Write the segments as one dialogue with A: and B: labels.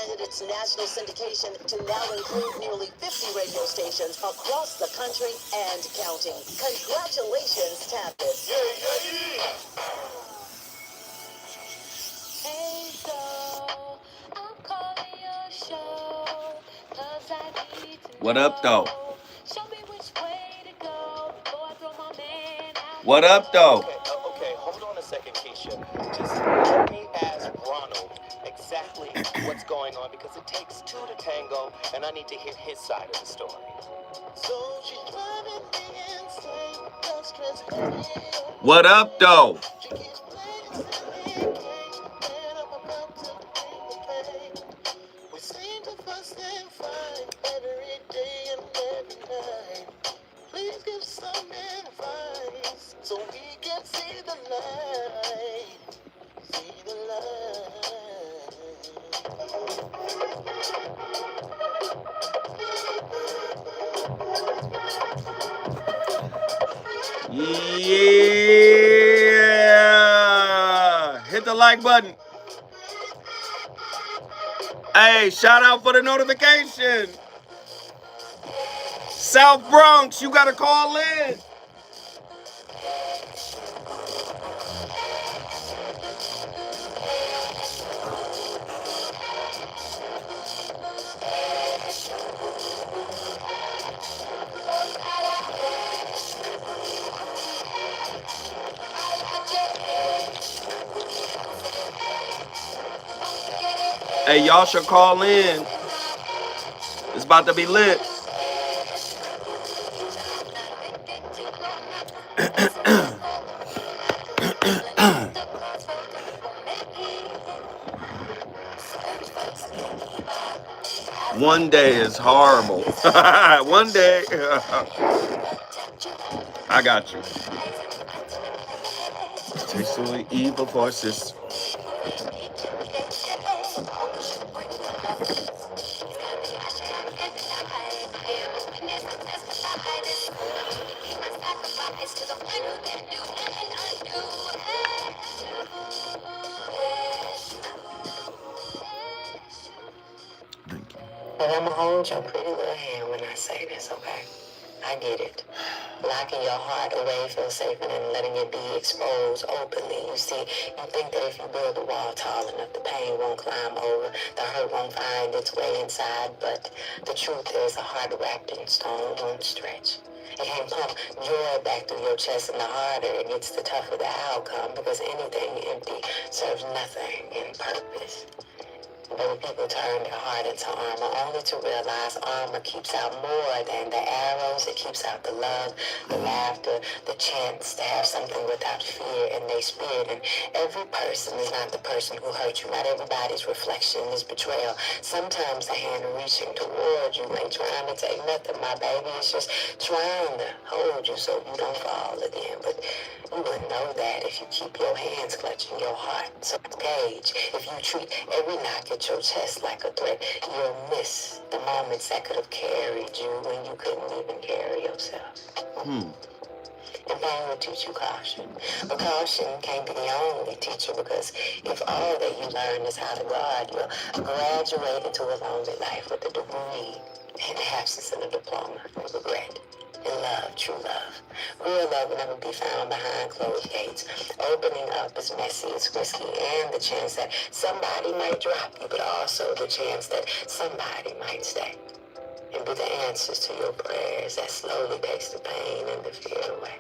A: expanded its national syndication to now include nearly 50 radio stations across the country and counting. Congratulations, Tavis. Hey, so I'm calling your show, 'cause I need to
B: What up, though?
A: Show me which way to go before I throw my man out.
B: What up, though?
C: Okay, hold on a second, Keisha. Just let me ask Ronald exactly what's going on, because it takes two to tango, and I need to hear his side of the story. So she's driving me insane.
B: What up, though?
C: She keeps playing silly games, and I'm about to bring the pain. We seem to fuss and fight every day and every night. Please give some advice so we can see the light. See the light.
B: Yeah! Hit the like button. Hey, shout out for the notification. South Bronx, you gotta call in. Hey, y'all should call in. It's about to be lit. One day is horrible. One day. I got you. Sexually evil forces. Thank you.
A: But I'ma hold your pretty little hand when I say this, okay? I get it. Locking your heart away feels safer than letting it be exposed openly. You see, you think that if you build a wall tall enough, the pain won't climb over, the hurt won't find its way inside, but the truth is a heart wrapped in stone won't stretch. It can pump joy back through your chest, and the harder it gets, the tougher the outcome, because anything empty serves nothing in purpose. Many people turn their heart into armor, only to realize armor keeps out more than the arrows. It keeps out the love, the laughter, the chance to have something without fear in their spirit. And every person is not the person who hurt you. Not everybody's reflection is betrayal. Sometimes the hand reaching toward you ain't trying to take nothing, my baby. It's just trying to hold you so you don't fall again. But you wouldn't know that if you keep your hands clutching your heart. So gauge, if you treat every knock at your chest like a threat, you'll miss the moments that could have carried you when you couldn't even carry yourself. And pain will teach you caution. But caution can't be the only teacher, because if all that you learn is how to guard, you'll graduate into a lonely life with a degree in the absence of a diploma and regret. And love, true love. Real love will never be found behind closed gates. Opening up is messy, it's risky, and the chance that somebody might drop you, but also the chance that somebody might stay and be the answers to your prayers that slowly takes the pain and the fear away.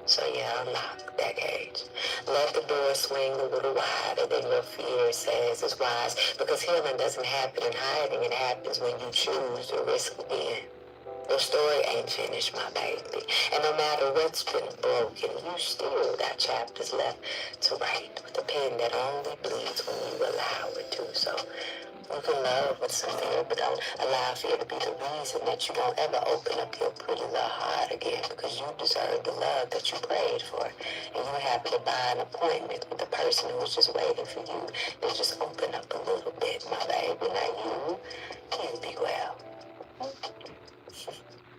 A: So yeah, unlock that cage. Let the door swing a little wider than your fear says is wise, because healing doesn't happen in hiding. It happens when you choose to risk again. Your story ain't finished, my baby. And no matter what's been broken, you still got chapters left to write with a pen that only bleeds when you allow it to. So you can love with some fear, but don't allow fear to be the reason that you don't ever open up your pretty little heart again, because you deserve the love that you prayed for. And you have to buy an appointment with the person who was just waiting for you to just open up a little bit, my baby. Now you be well.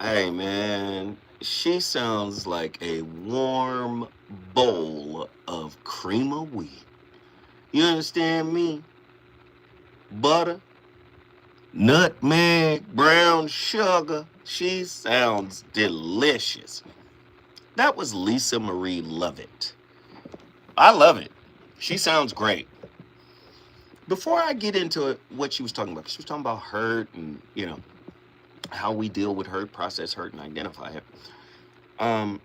B: Hey, man, she sounds like a warm bowl of cream of wheat. You understand me? Butter, nutmeg, brown sugar. She sounds delicious. That was Lisa Marie Lovett. I love it. She sounds great. Before I get into what she was talking about, she was talking about hurt and, how we deal with hurt, process hurt, and identify it. I'm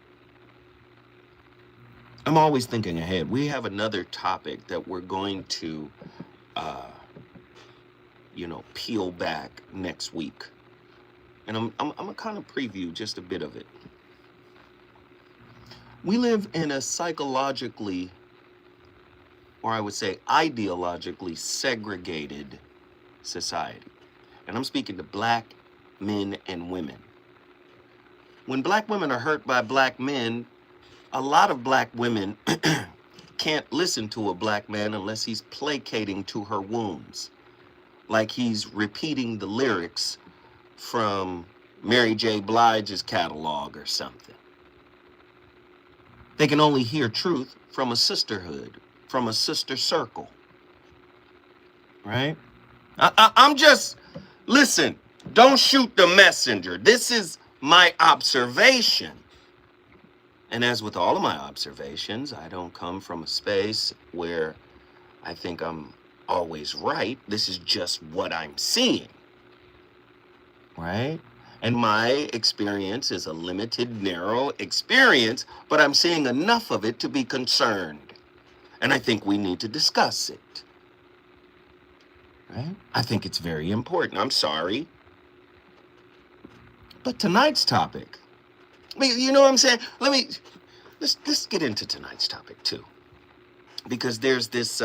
B: always thinking ahead. We have another topic that we're going to, peel back next week. And I'm going to kind of preview just a bit of it. We live in a psychologically, or I would say ideologically segregated society. And I'm speaking to black men and women. When black women are hurt by black men, a lot of black women can't listen to a black man unless he's placating to her wounds, like he's repeating the lyrics from Mary J. Blige's catalog or something. They can only hear truth from a sisterhood, from a sister circle, right? I'm just, listen, don't shoot the messenger. This is my observation. And as with all of my observations, I don't come from a space where I think I'm always right. This is just what I'm seeing, right? And my experience is a limited, narrow experience, but I'm seeing enough of it to be concerned. And I think we need to discuss it, right? I think it's very important. I'm sorry. But tonight's topic, you know what I'm saying? Let's get into tonight's topic too. Because there's this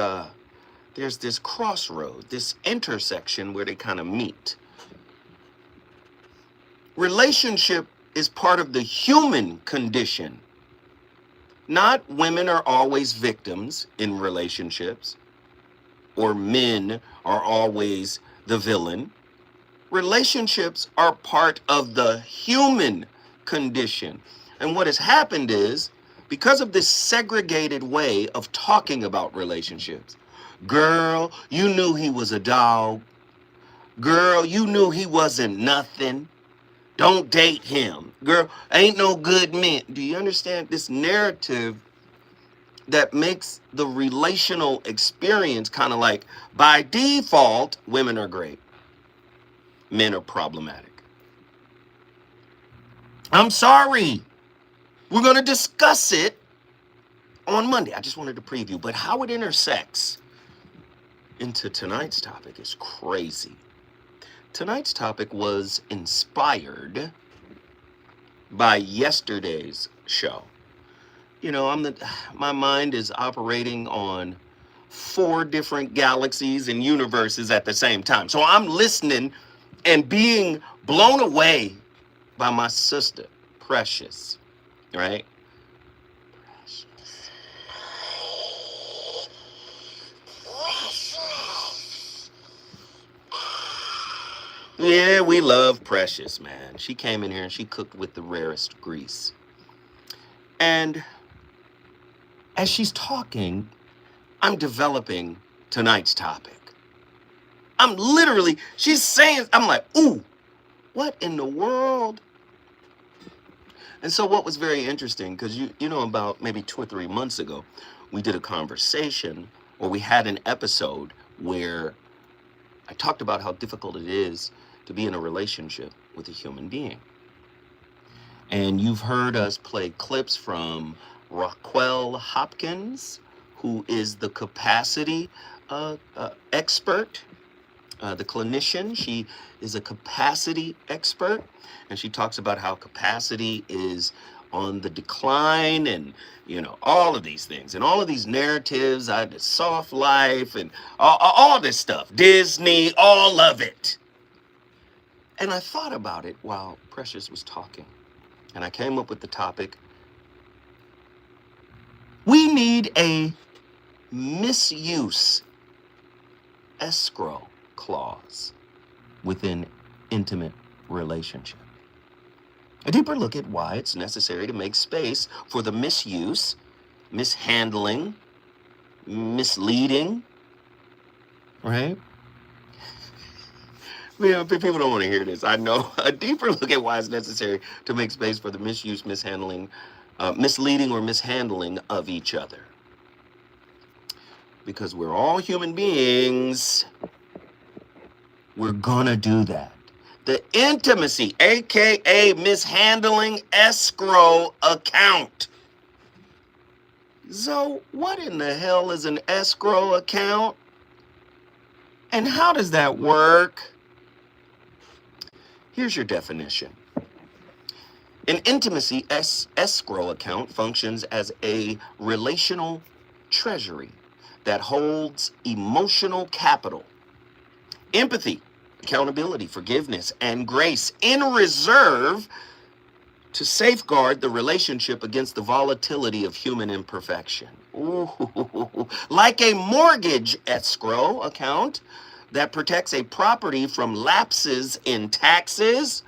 B: crossroad, this intersection where they kind of meet. Relationship is part of the human condition. Not women are always victims in relationships, or men are always the villain. Relationships are part of the human condition. And what has happened is, because of this segregated way of talking about relationships, girl, you knew he was a dog. Girl, you knew he wasn't nothing. Don't date him. Girl, ain't no good men. Do you understand this narrative that makes the relational experience kind of like, by default, women are great. Men are problematic. I'm sorry. We're going to discuss it on Monday. I just wanted to preview. But how it intersects into tonight's topic is crazy. Tonight's topic was inspired by yesterday's show. My mind is operating on 4 different galaxies and universes at the same time. So I'm listening and being blown away by my sister, Precious, right? Yeah, we love Precious, man. She came in here and she cooked with the rarest grease. And as she's talking, I'm developing tonight's topic. She's saying, I'm like, ooh, what in the world? And so what was very interesting, because about maybe 2 or 3 months ago, we did a conversation, or we had an episode where I talked about how difficult it is to be in a relationship with a human being. And you've heard us play clips from Raquel Hopkins, who is the capacity expert, the clinician. She is a capacity expert, and she talks about how capacity is on the decline, and all of these things and all of these narratives, the soft life and all this stuff, Disney, all of it. And I thought about it while Precious was talking, and I came up with the topic. We need a misuse escrow clause within intimate relationship. A deeper look at why it's necessary to make space for the misuse, mishandling, misleading, right? Man, people don't want to hear this. I know. A deeper look at why it's necessary to make space for the misuse, mishandling, misleading, or mishandling of each other. Because we're all human beings, we're gonna do that. The intimacy, aka mishandling escrow account. So, what in the hell is an escrow account? And how does that work? Here's your definition. An intimacy escrow account functions as a relational treasury that holds emotional capital, empathy, accountability, forgiveness, and grace in reserve to safeguard the relationship against the volatility of human imperfection. Ooh, like a mortgage escrow account that protects a property from lapses in taxes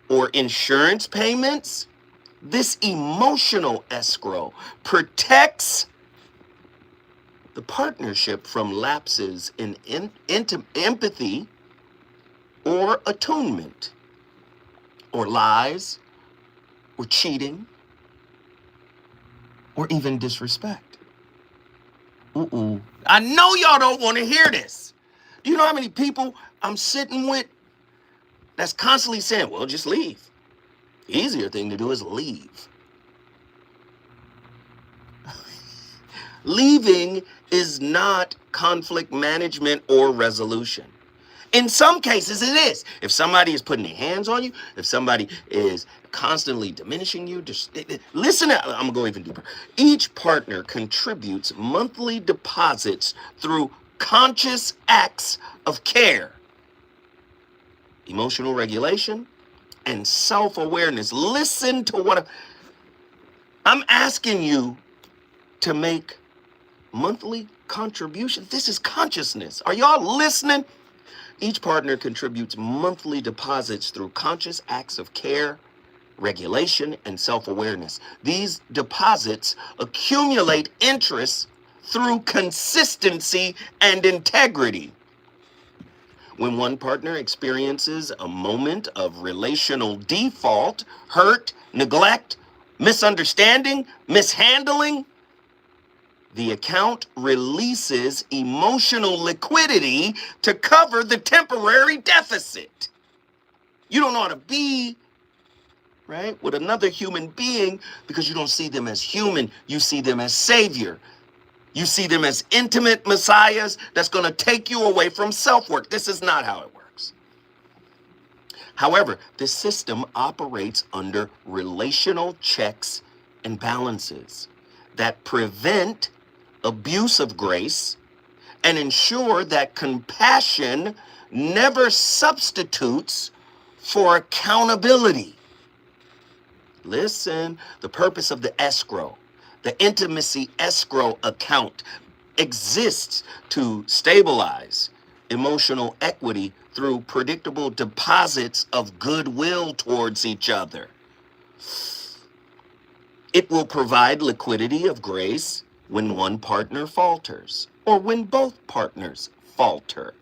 B: or insurance payments, this emotional escrow protects the partnership from lapses in empathy or attunement, or lies, or cheating, or even disrespect. I know y'all don't want to hear this. Do you know how many people I'm sitting with that's constantly saying, well, just leave. The easier thing to do is leave. Leaving is not conflict management or resolution. In some cases, it is. If somebody is putting their hands on you, if somebody is constantly diminishing you, just listen. I'm going to go even deeper. Each partner contributes monthly deposits through conscious acts of care, emotional regulation, and self-awareness. Listen to what I'm asking you to make monthly contributions. This is consciousness. Are y'all listening? Each partner contributes monthly deposits through conscious acts of care, regulation, and self-awareness. These deposits accumulate interest through consistency and integrity. When one partner experiences a moment of relational default, hurt, neglect, misunderstanding, mishandling, the account releases emotional liquidity to cover the temporary deficit. You don't know how to be, right, with another human being because you don't see them as human. You see them as savior. You see them as intimate messiahs that's going to take you away from self-work. This is not how it works. However, this system operates under relational checks and balances that prevent abuse of grace and ensure that compassion never substitutes for accountability. Listen, the purpose of the escrow, the intimacy escrow account, exists to stabilize emotional equity through predictable deposits of goodwill towards each other. It will provide liquidity of grace when one partner falters or when both partners falter.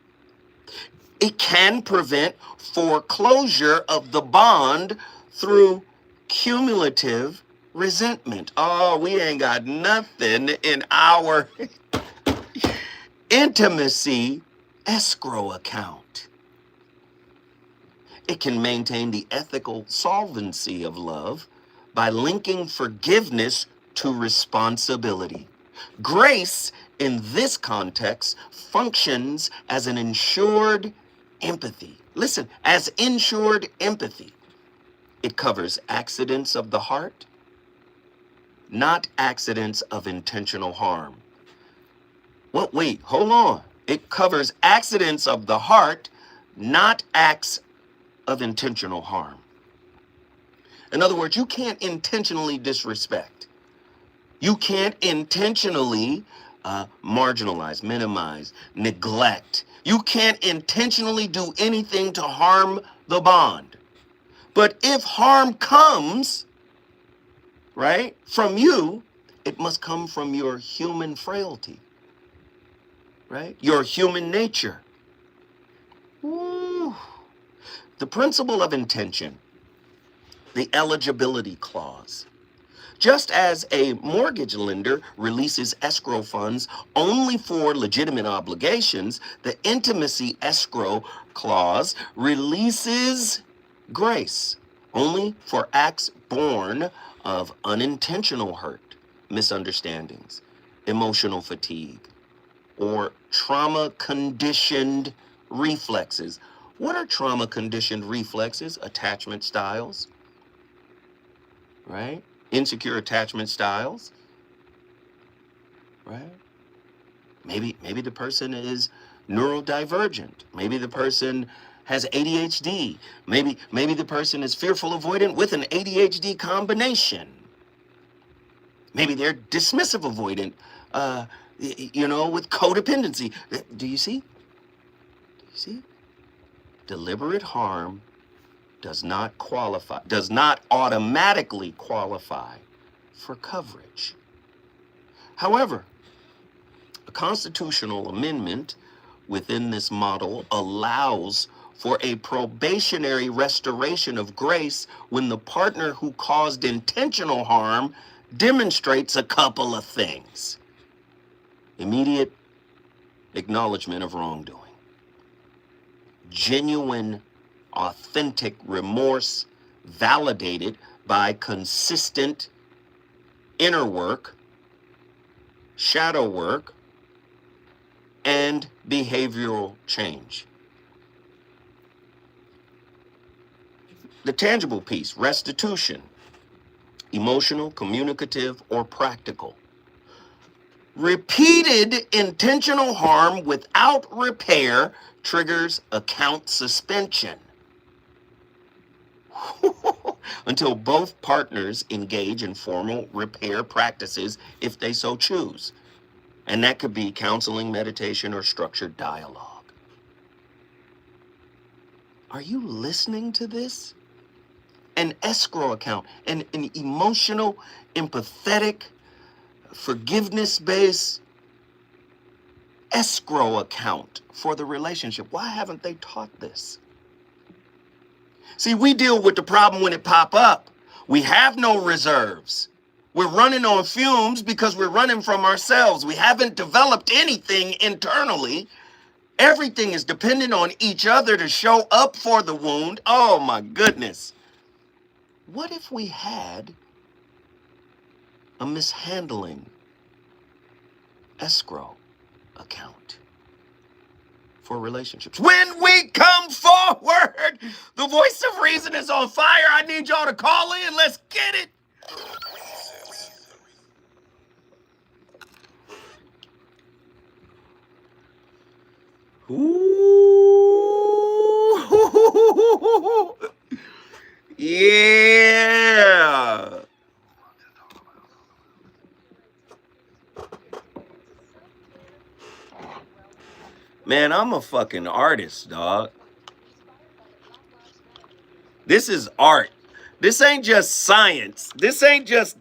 B: It can prevent foreclosure of the bond through cumulative resentment. Oh, we ain't got nothing in our intimacy escrow account. It can maintain the ethical solvency of love by linking forgiveness to responsibility. Grace, in this context, functions as an insured empathy. Listen, as insured empathy. It covers accidents of the heart, not accidents of intentional harm. Well, wait, hold on. It covers accidents of the heart, not acts of intentional harm. In other words, you can't intentionally disrespect. You can't intentionally marginalize, minimize, neglect. You can't intentionally do anything to harm the bond. But if harm comes, right, from you, it must come from your human frailty, right? Your human nature. Ooh. The principle of intention, the eligibility clause. Just as a mortgage lender releases escrow funds only for legitimate obligations, the intimacy escrow clause releases grace only for acts born of unintentional hurt, misunderstandings, emotional fatigue, or trauma-conditioned reflexes. What are trauma-conditioned reflexes? Attachment styles, right? Insecure attachment styles, right? Maybe the person is neurodivergent. Maybe the person has ADHD. Maybe the person is fearful avoidant with an ADHD combination. Maybe they're dismissive avoidant, with codependency. Do you see? Do you see? Deliberate harm does not automatically qualify for coverage. However, a constitutional amendment within this model allows for a probationary restoration of grace when the partner who caused intentional harm demonstrates a couple of things. Immediate acknowledgement of wrongdoing, genuine, authentic remorse validated by consistent inner work, shadow work, and behavioral change. The tangible piece, restitution, emotional, communicative, or practical. Repeated intentional harm without repair triggers account suspension until both partners engage in formal repair practices if they so choose. And that could be counseling, meditation, or structured dialogue. Are you listening to this? An escrow account, an emotional, empathetic, forgiveness-based escrow account for the relationship. Why haven't they taught this? See, we deal with the problem when it pop up. We have no reserves. We're running on fumes because we're running from ourselves. We haven't developed anything internally. Everything is dependent on each other to show up for the wound. Oh my goodness. What if we had a mishandling escrow account for relationships? When we come forward, the voice of reason is on fire. I need y'all to call in. Let's get it. Ooh. Yeah. Man, I'm a fucking artist, dog. This is art. This ain't just science. This ain't just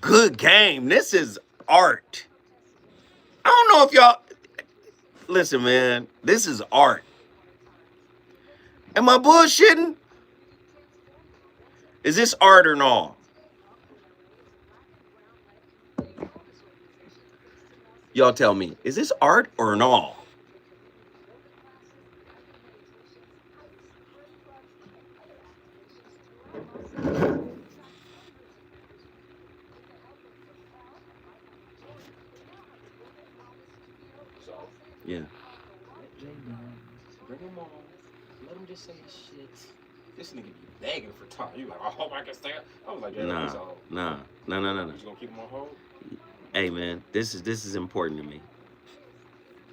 B: good game. This is art. I don't know if y'all... Listen, man. This is art. Am I bullshitting? Is this art or not? Y'all tell me. Is this art or not? Yeah.
D: Bring him on. Let him just say his shit. This nigga be begging for time. You like, I hope I can stay. I was like, yeah,
B: Nah.
D: You
B: No.
D: just gonna keep him on hold?
B: Hey, man, this is important to me.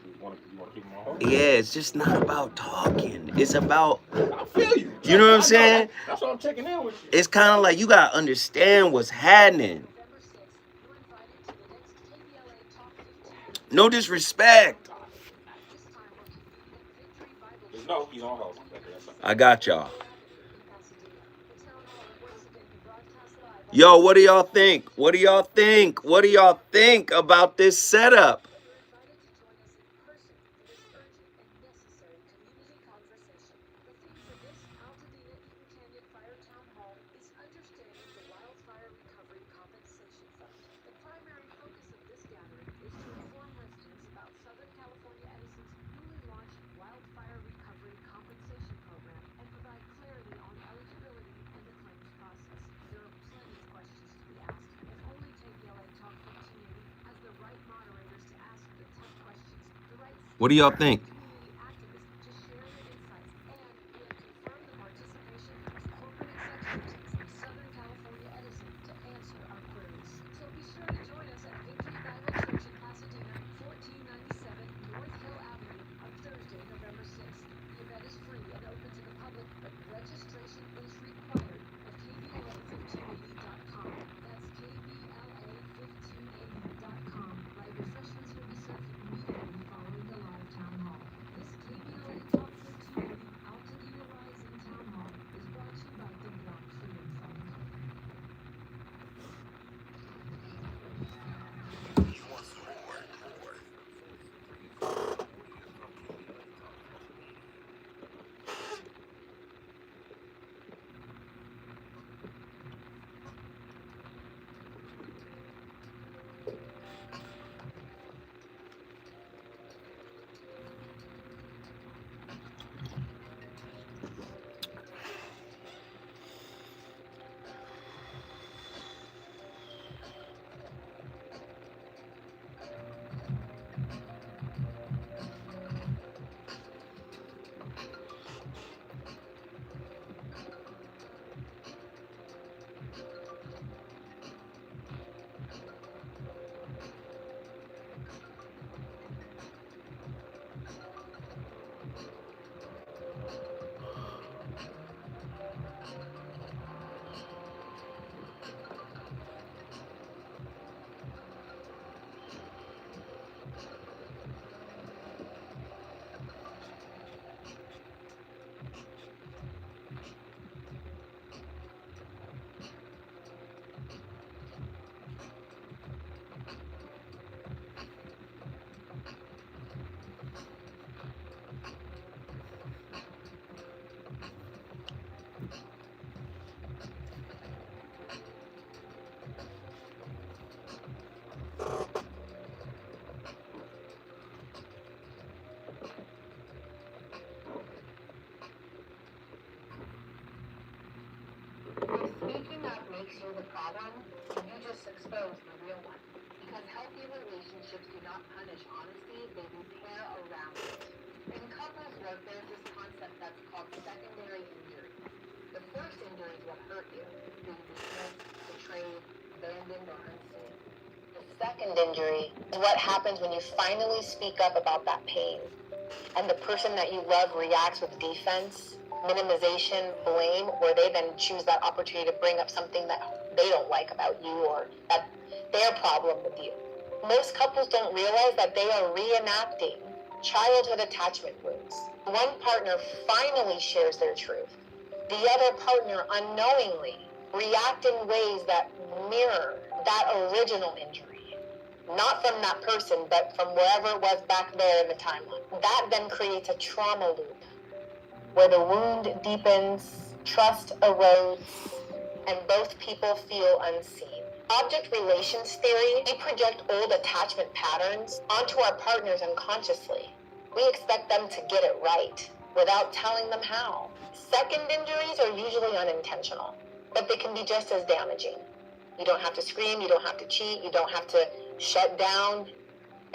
D: You wanna keep him on hold?
B: Yeah, it's just not about talking. It's about...
D: I feel you.
B: You know what I'm saying?
D: That's why I'm checking in with you.
B: It's kind of like you gotta understand what's happening. No disrespect.
D: No, he's on hold.
B: I got y'all. Yo, what do y'all think? What do y'all think? What do y'all think about this setup? What do y'all think?
A: Speaking up makes you the problem, you just expose the real one. Because healthy relationships do not punish honesty, they repair around it. In couples work, there's this concept that's called secondary injury. The first injury is what hurt you, being dismissed, betrayed, abandoned, or unseen. The second injury is what happens when you finally speak up about that pain, and the person that you love reacts with defense, minimization, blame, or they then choose that opportunity to bring up something that they don't like about you or that their problem with you. Most couples don't realize that they are reenacting childhood attachment wounds. One partner finally shares their truth. The other partner unknowingly react in ways that mirror that original injury. Not from that person, but from wherever it was back there in the timeline. That then creates a trauma loop where the wound deepens, trust erodes, and both people feel unseen. Object relations theory, we project old attachment patterns onto our partners unconsciously. We expect them to get it right without telling them how. Second injuries are usually unintentional, but they can be just as damaging. You don't have to scream, you don't have to cheat, you don't have to shut down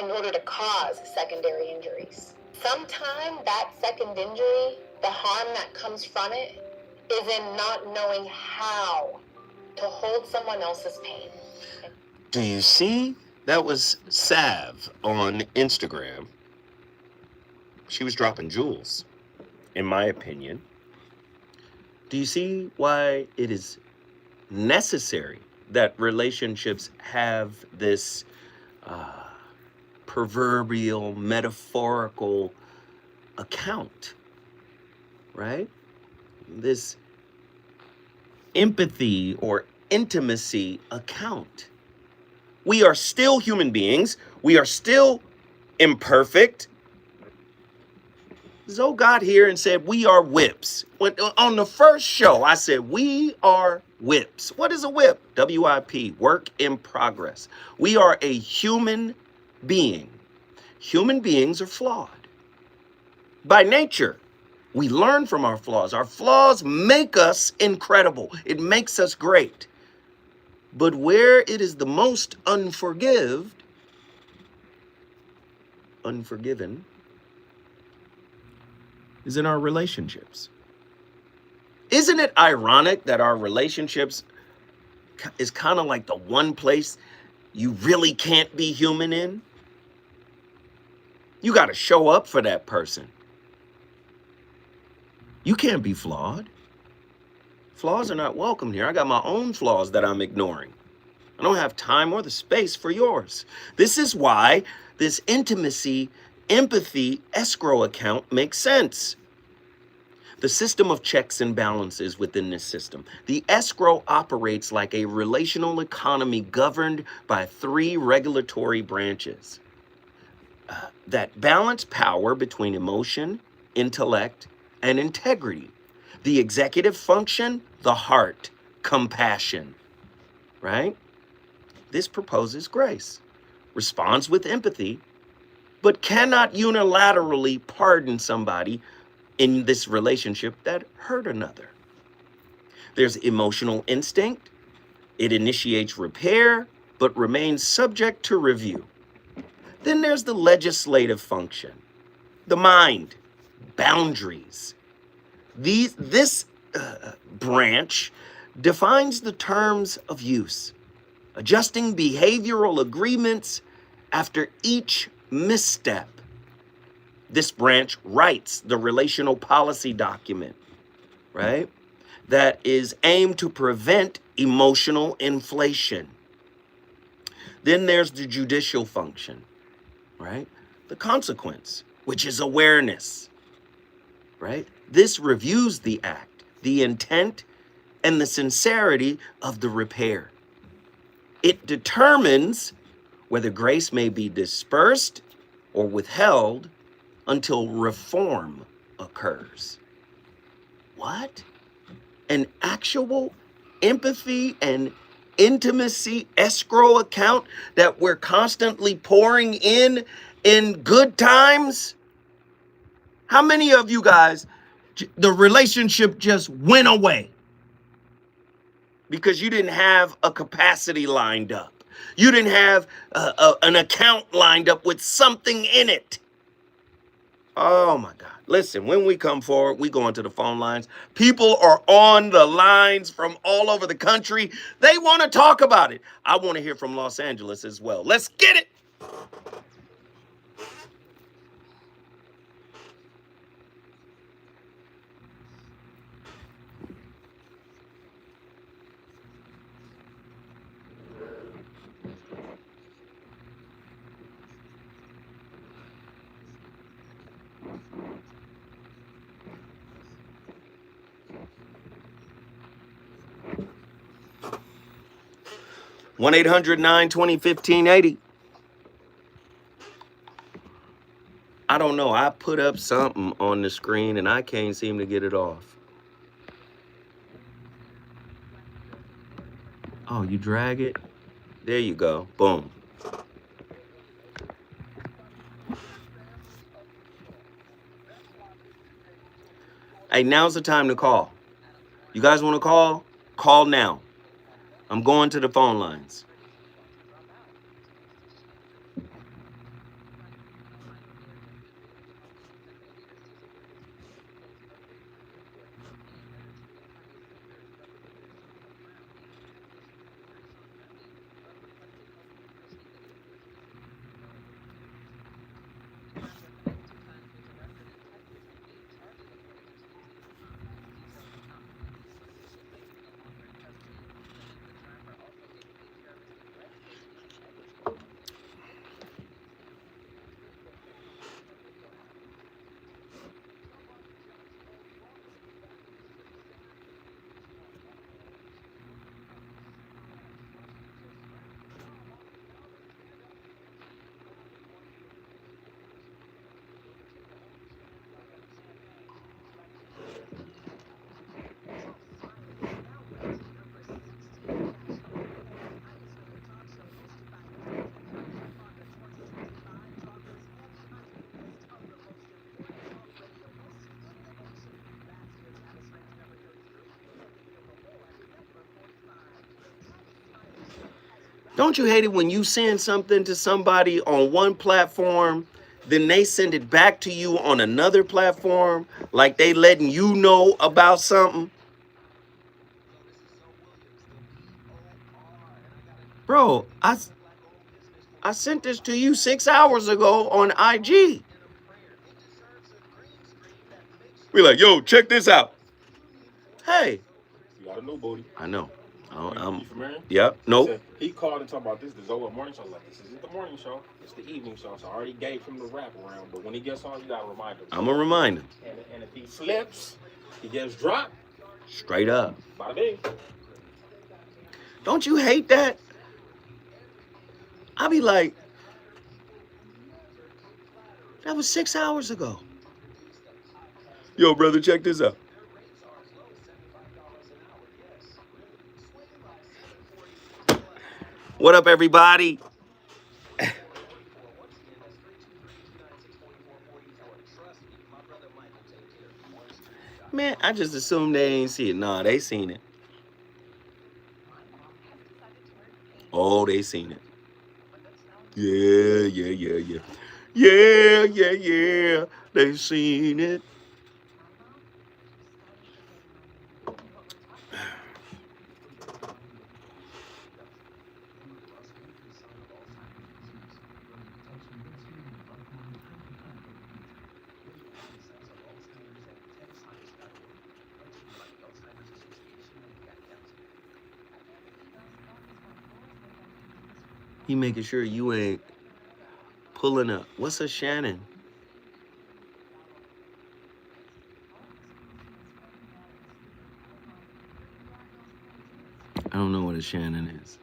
A: in order to cause secondary injuries. Sometimes that second injury, the harm that comes from it, is in not knowing how to hold someone else's pain.
B: Do you see? That was Sav on Instagram. She was dropping jewels, in my opinion. Do you see why it is necessary that relationships have this proverbial, metaphorical account, right? This empathy or intimacy account. We are still human beings. We are still imperfect. Zoe got here and said, we are whips. When, on the first show, I said, we are whips. What is a whip? WIP, work in progress. We are a human being. Human beings are flawed. By nature, we learn from our flaws. Our flaws make us incredible. It makes us great. But where it is the most unforgiven, is in our relationships. Isn't it ironic that our relationships is kind of like the one place you really can't be human in? You got to show up for that person. You can't be flawed. Flaws are not welcome here. I got my own flaws that I'm ignoring. I don't have time or the space for yours. This is why this intimacy, empathy, escrow account makes sense. The system of checks and balances within this system. The escrow operates like a relational economy governed by 3 regulatory branches that balance power between emotion, intellect, and integrity. The executive function, the heart, compassion, right? This proposes grace, responds with empathy, but cannot unilaterally pardon somebody in this relationship that hurt another. There's emotional instinct. It initiates repair, but remains subject to review. Then there's the legislative function, the mind, boundaries. This branch defines the terms of use, adjusting behavioral agreements after each misstep. This branch writes the relational policy document, right? That is aimed to prevent emotional inflation. Then there's the judicial function, right? The consequence, which is awareness, right? This reviews the act, the intent, and the sincerity of the repair. It determines whether grace may be dispersed or withheld until reform occurs. What? An actual empathy and intimacy escrow account that we're constantly pouring in good times? How many of you guys, the relationship just went away because you didn't have a capacity lined up? You didn't have an account lined up with something in it. Oh my God. Listen, when we come forward, we go into the phone lines. People are on the lines from all over the country. They want to talk about it. I want to hear from Los Angeles as well. Let's get it. One 1-800-920-1580. I don't know. I put up something on the screen and I can't seem to get it off. Oh, you drag it? There you go. Boom. Hey, now's the time to call. You guys want to call? Call now. I'm going to the phone lines. Don't you hate it when you send something to somebody on one platform then they send it back to you on another platform, like they letting you know about something. Bro, I sent this to you 6 hours ago on IG. We like, yo, check this out. Hey,
D: You got a new booty.
B: I know.
D: You familiar?
B: Yep.
D: He
B: Nope.
D: said- He called and talked about this. The Zola morning show. Like, this isn't the morning show. It's the evening show. So I already gave him the wrap around. But when he gets on, you gotta remind him.
B: I'm gonna remind him.
D: And if he slips, he gets dropped.
B: Straight up.
D: Bada bing.
B: Don't you hate that? I be like, that was 6 hours ago. Yo, brother, check this out. What up, everybody? Man, I just assumed they ain't see it. Nah, they seen it. Oh, they seen it. Yeah. Yeah. They seen it. He making sure you ain't pulling up. What's a Shannon? I don't know what a Shannon is.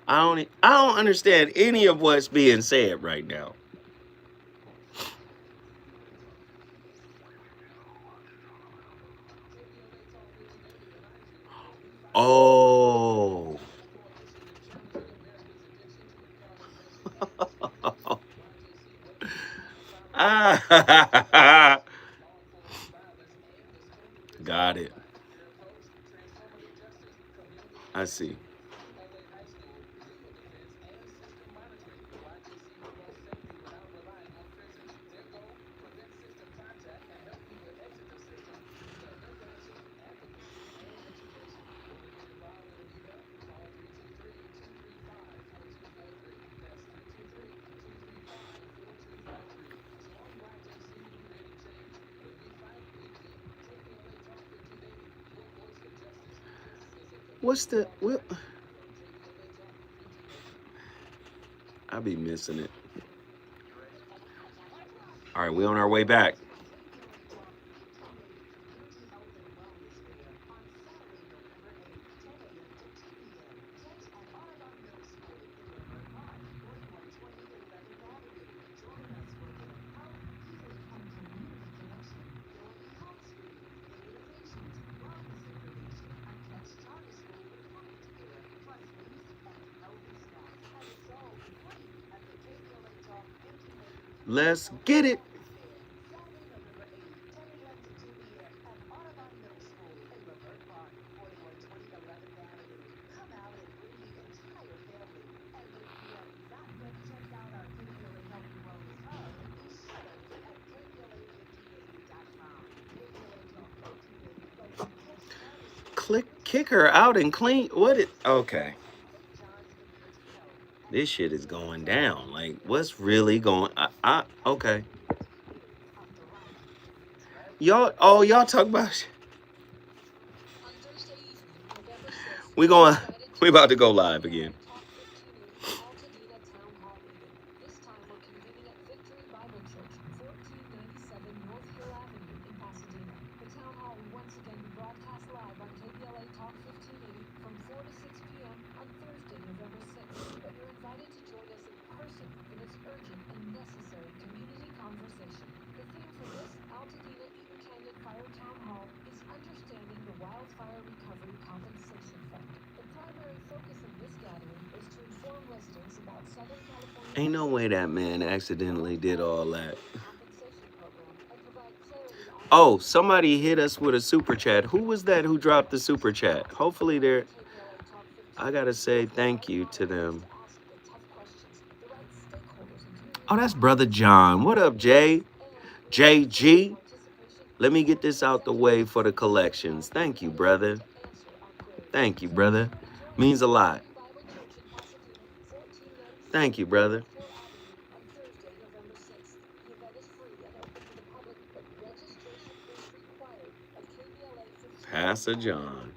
B: I don't understand any of what's being said right now. Oh. Ah. Got it. I see. What's the what? I be missing it. All right, we on our way back. Let's get it. Kick her out and clean. What it? Okay. This shit is going down. Like, what's really going? Okay. Y'all talk about. We about to go live again. Ain't no way that man accidentally did all that. Oh, somebody hit us with a super chat. Who was that who dropped the super chat? Hopefully they're... I gotta say thank you to them. Oh, that's Brother John. What up, Jay? JG? Let me get this out the way for the collections. Thank you, brother. Thank you, brother. Means a lot. Thank you, brother. Pastor John.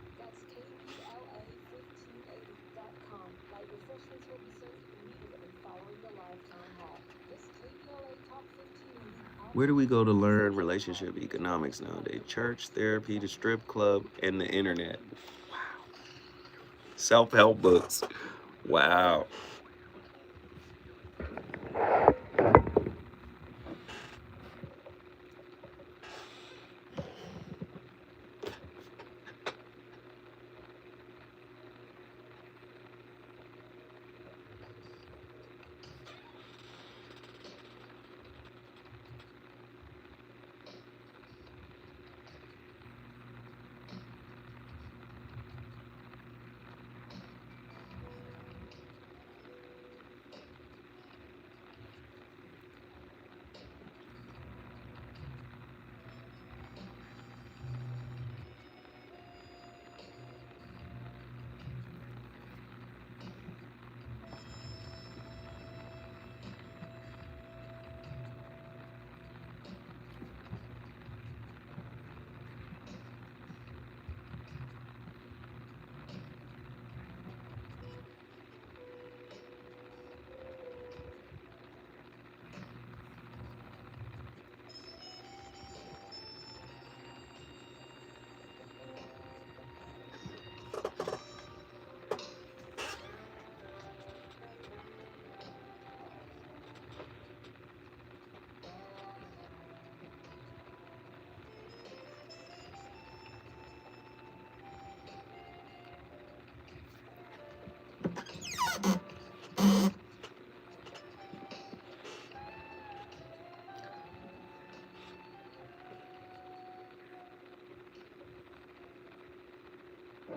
B: Where do we go to learn relationship economics nowadays? Church, therapy, the strip club, and the internet. Wow. Self-help books. Wow.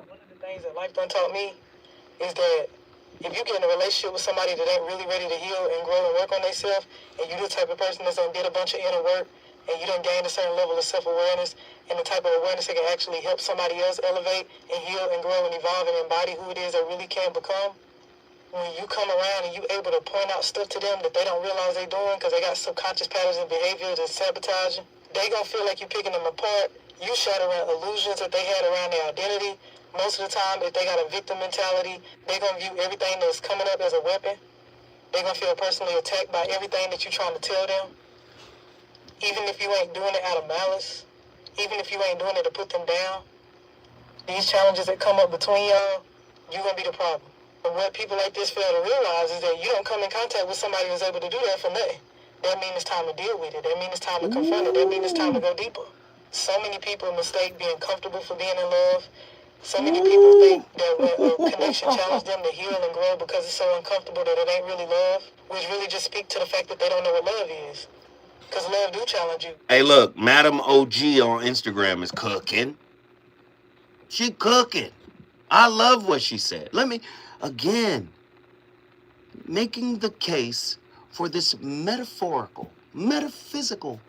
C: One of the things that life done taught me is that if you get in a relationship with somebody that ain't really ready to heal and grow and work on themselves, and you the type of person that's done did a bunch of inner work, and you done gained a certain level of self-awareness, and the type of awareness that can actually help somebody else elevate and heal and grow and evolve and embody who it is they really can become, when you come around and you able to point out stuff to them that they don't realize they doing because they got subconscious patterns and behaviors that sabotage, they gonna feel like you picking them apart. You shattering illusions that they had around their identity. Most of the time, if they got a victim mentality, they gonna view everything that's coming up as a weapon. They gonna feel personally attacked by everything that you're trying to tell them. Even if you ain't doing it out of malice, even if you ain't doing it to put them down, these challenges that come up between y'all, you gonna be the problem. And what people like this fail to realize is that you don't come in contact with somebody who's able to do that for nothing. That means it's time to deal with it. That means it's time to confront it. That means it's time to go deeper. So many people mistake being comfortable for being in love. So many people think that when a connection challenged them to heal and grow because it's so uncomfortable that it ain't really love, which really just speak to the fact that they don't know what love is. Because love do challenge you.
B: Hey, look, Madam OG on Instagram is cooking. She cooking. I love what she said. Let me, again, making the case for this metaphorical, metaphysical,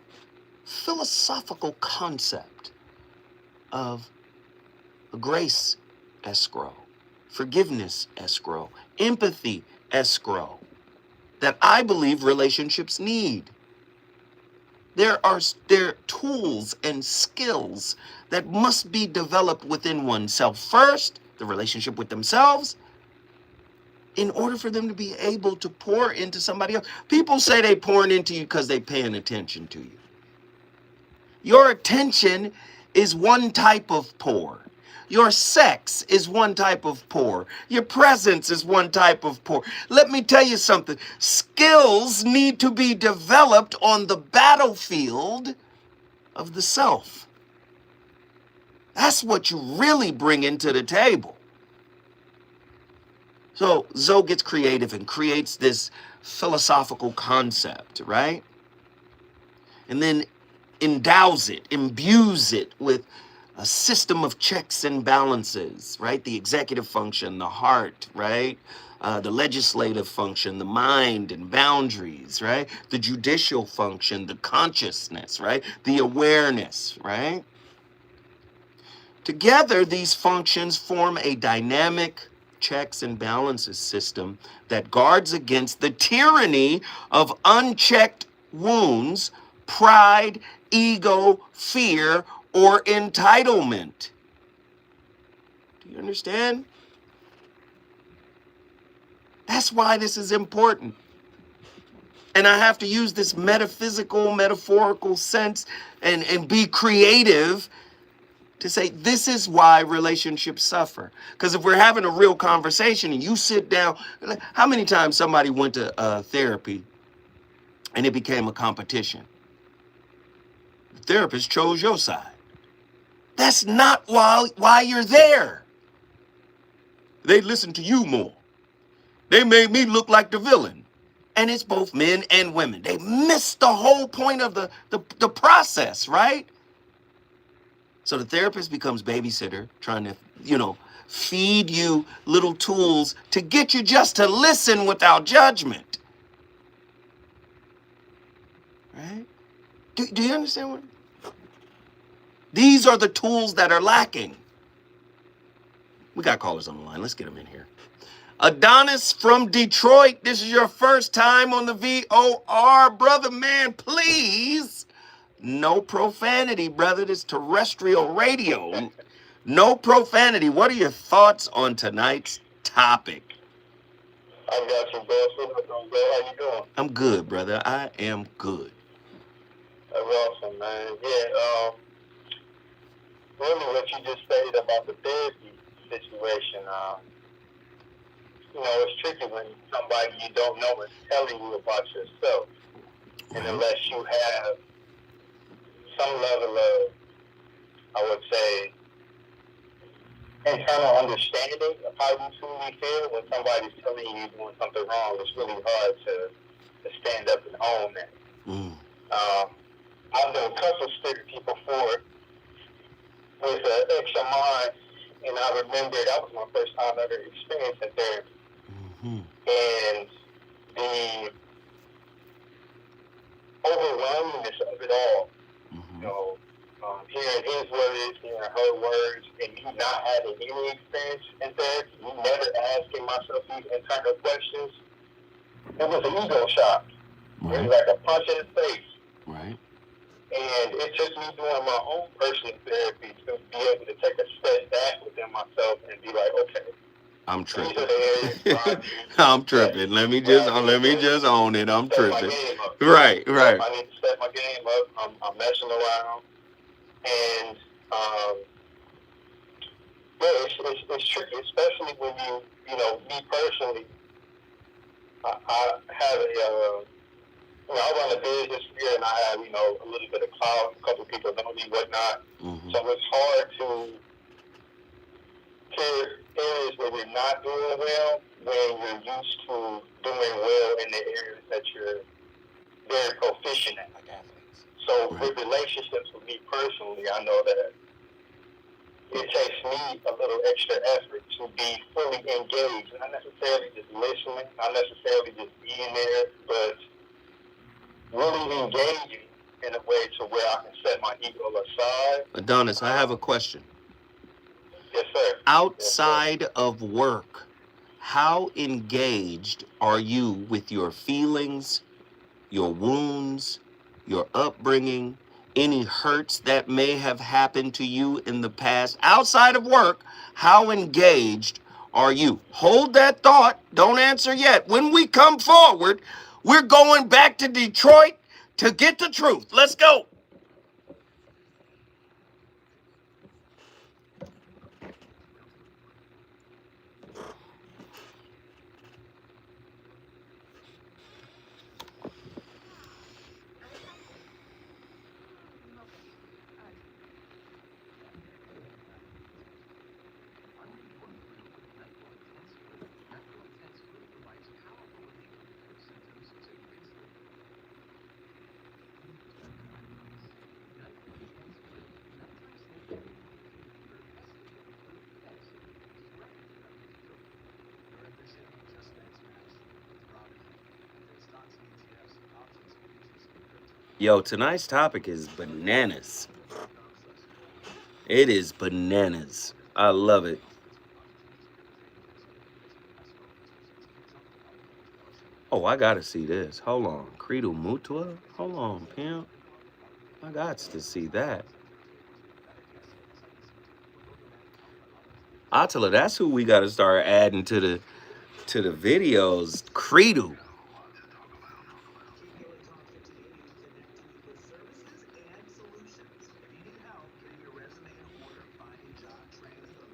B: philosophical concept of grace escrow, forgiveness escrow, empathy escrow that I believe relationships need. There are tools and skills that must be developed within oneself. First, the relationship with themselves, in order for them to be able to pour into somebody else. People say they pouring into you because they paying attention to you. Your attention is one type of pour. Your sex is one type of pour. Your presence is one type of pour. Let me tell you something. Skills need to be developed on the battlefield of the self. That's what you really bring into the table. So Zoe gets creative and creates this philosophical concept, right? And then endows it, imbues it with a system of checks and balances, right? The executive function, the heart, right? The legislative function, the mind and boundaries, right? The judicial function, the consciousness, right? The awareness, right? Together, these functions form a dynamic checks and balances system that guards against the tyranny of unchecked wounds, pride, ego, fear, or entitlement. Do you understand? That's why this is important. And I have to use this metaphysical, metaphorical sense and be creative to say this is why relationships suffer. Because if we're having a real conversation and you sit down, how many times somebody went to therapy and it became a competition? The therapist chose your side. That's not why you're there. They listened to you more. They made me look like the villain. And it's both men and women. They missed the whole point of the process, right? So the therapist becomes babysitter, trying to, feed you little tools to get you just to listen without judgment. Right? Do you understand what? These are the tools that are lacking. We got callers on the line. Let's get them in here. Adonis from Detroit, this is your first time on the VOR. Brother man, please. No profanity, brother. This is terrestrial radio. No profanity. What are your thoughts on tonight's topic?
C: I got you, boss. What's up, bro? How you doing?
B: I'm good, brother. I am good.
C: That's awesome, man. Yeah, really what you just stated about the therapy situation, it's tricky when somebody you don't know is telling you about yourself. And unless you have some level of, I would say, internal understanding of how you truly feel when somebody's telling you you're doing something wrong, it's really hard to stand up and own that. I've done a couple of therapy before with an extra mind, and I remember that was my first time ever experiencing therapy. And the overwhelmingness of it all, hearing his words, hearing her words, and me not having any experience in therapy, me never asking myself these internal questions, it was an ego shock. It was like a punch in the face.
B: Right.
C: And it took me doing my own personal therapy to be able to take a step back within myself and be like, okay,
B: I'm tripping.
C: these are the areas
B: I'm tripping. Let me just own it. I'm tripping. Right.
C: I need to step my game up. I'm messing around. And it's tricky, especially when me personally, I have I run a business here, and I have, a little bit of clout. A couple of people know me, whatnot. So it's hard to clear areas where we're not doing well when you're used to doing well in the areas that you're very proficient at. So with relationships with me personally, I know that it takes me a little extra effort to be fully engaged, not necessarily just listening, not necessarily just being there, but really engaging in a way to where I can set my ego aside.
B: Adonis, I have a question.
C: Yes, sir.
B: Outside of work, how engaged are you with your feelings, your wounds, your upbringing, any hurts that may have happened to you in the past? Outside of work, how engaged are you? Hold that thought. Don't answer yet. When we come forward, we're going back to Detroit to get the truth. Let's go. Yo, tonight's topic is bananas. It is bananas. I love it. Oh, I gotta see this. Hold on. Credo Mutua? Hold on, pimp. I got to see that. Attila, that's who we gotta start adding to the videos. Credo.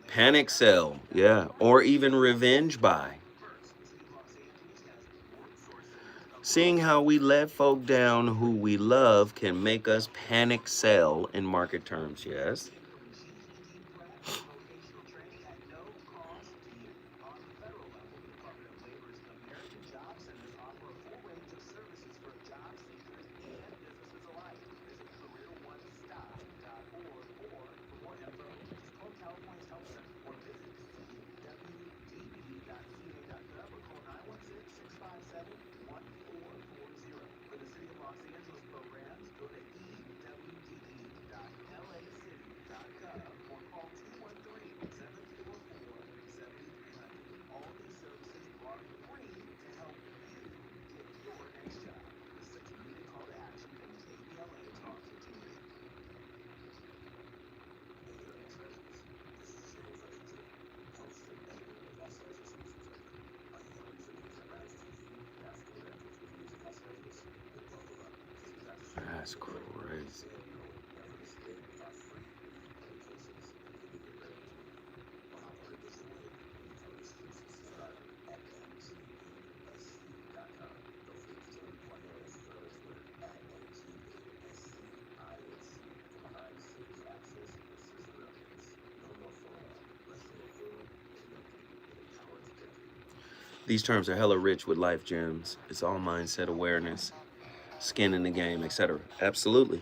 B: Panic Sell, yeah. Or even Revenge Buy. Seeing how we let folk down who we love can make us panic sell in market terms, yes. That's crazy. These terms are hella rich with life gems. It's all mindset awareness, skin in the game, etc. Absolutely.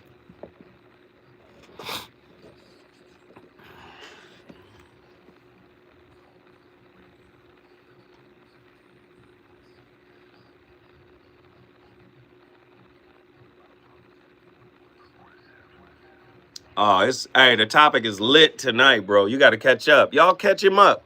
B: Oh, it's hey, the topic is lit tonight, bro. You gotta catch up. Y'all catch him up.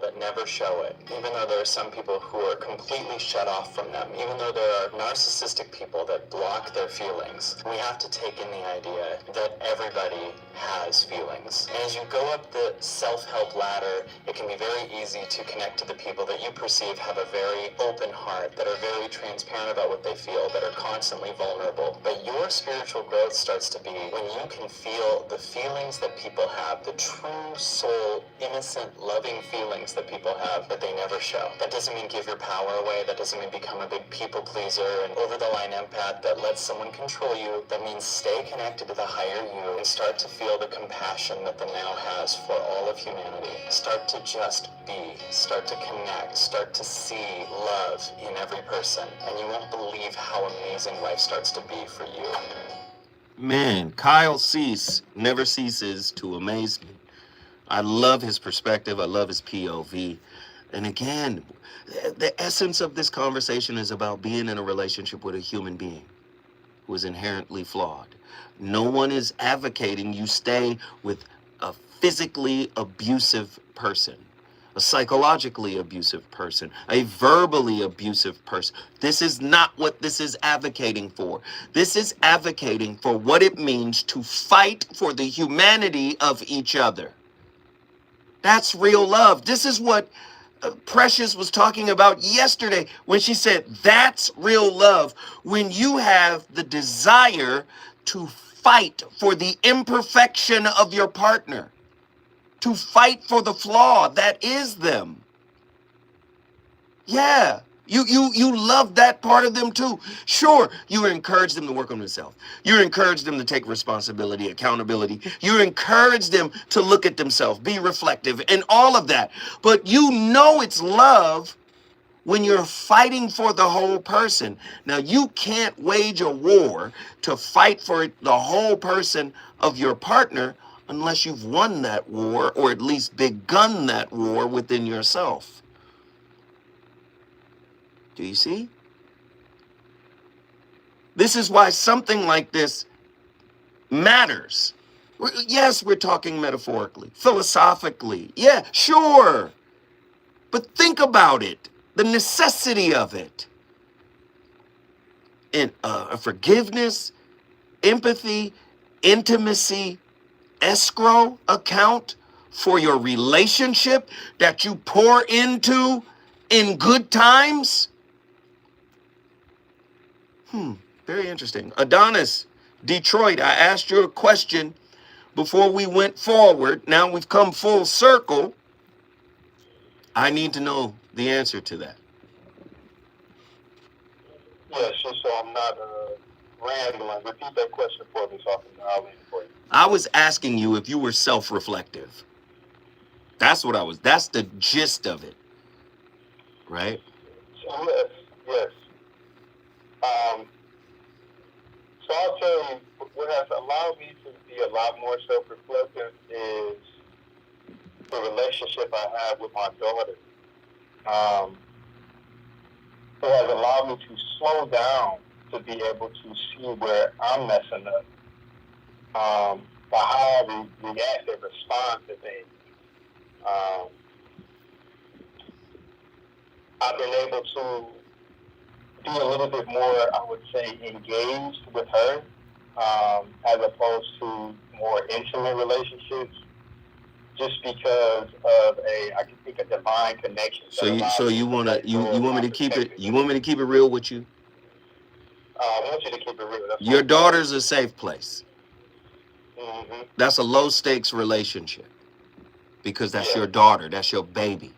E: That never show it, even though there are some people who are completely shut off from them, even though there are narcissistic people that block their feelings. We have to take in the idea that everybody has feelings. And as you go up the self-help ladder, it can be very easy to connect to the people that you perceive have a very open heart, that are very transparent about what they feel, that are constantly vulnerable. But your spiritual growth starts to be when you can feel the feelings that people have, the true soul, innocent, loving feelings that people have that they never show. That doesn't mean give your power away. That doesn't mean become a big people pleaser and over-the-line empath that lets someone control you. That means stay connected to the higher you and start to feel the compassion that the now has for all of humanity. Start to just be. Start to connect. Start to see love in every person. And you won't believe how amazing life starts to be for you.
B: Man, Kyle Cease never ceases to amaze me. I love his perspective. I love his POV. And again, the essence of this conversation is about being in a relationship with a human being who is inherently flawed. No one is advocating you stay with a physically abusive person, a psychologically abusive person, a verbally abusive person. This is not what this is advocating for. This is advocating for what it means to fight for the humanity of each other. That's real love. This is what Precious was talking about yesterday when she said, that's real love. When you have the desire to fight for the imperfection of your partner, to fight for the flaw that is them. Yeah. You love that part of them too. Sure, you encourage them to work on themselves. You encourage them to take responsibility, accountability. You encourage them to look at themselves, be reflective, and all of that. But you know it's love when you're fighting for the whole person. Now, you can't wage a war to fight for the whole person of your partner unless you've won that war or at least begun that war within yourself. Do you see? This is why something like this matters. Yes, we're talking metaphorically, philosophically. Yeah, sure. But think about it, the necessity of it. And forgiveness, empathy, intimacy, escrow account for your relationship that you pour into in good times. Very interesting. Adonis, Detroit, I asked you a question before we went forward. Now we've come full circle. I need to know the answer to that.
C: Yes, just so I'm not rambling. Repeat that question for me so I'll answer for you.
B: I was asking you if you were self-reflective. That's the gist of it. Right?
C: So yes. So I'll tell you, what has allowed me to be a lot more self-reflective is the relationship I have with my daughter. It has allowed me to slow down to be able to see where I'm messing up, by how I react and respond to things. I've been able to be a little bit more, I would say, engaged with her, as opposed to more intimate relationships, just because of I think a divine connection.
B: So you want me to keep it real with you?
C: I want you to keep it real.
B: Your daughter's a safe place.
C: Mm-hmm.
B: That's a low stakes relationship because that's your daughter, that's your baby.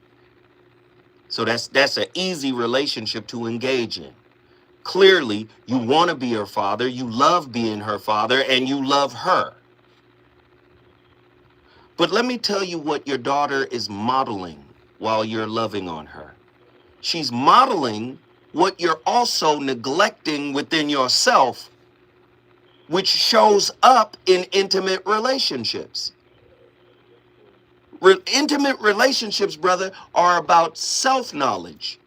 B: So that's an easy relationship to engage in. Clearly, you want to be her father, you love being her father, and you love her. But let me tell you what your daughter is modeling while you're loving on her. She's modeling what you're also neglecting within yourself, which shows up in intimate relationships. Intimate relationships, brother, are about self-knowledge.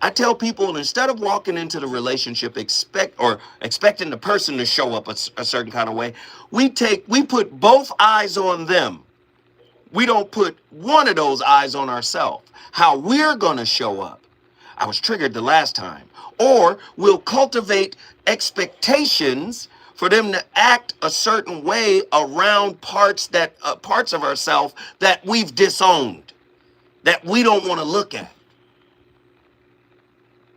B: I tell people, instead of walking into the relationship expecting the person to show up a certain kind of way, we put both eyes on them. We don't put one of those eyes on ourselves, how we're gonna show up. I was triggered the last time. Or we'll cultivate expectations for them to act a certain way around parts of ourselves that we've disowned, that we don't want to look at.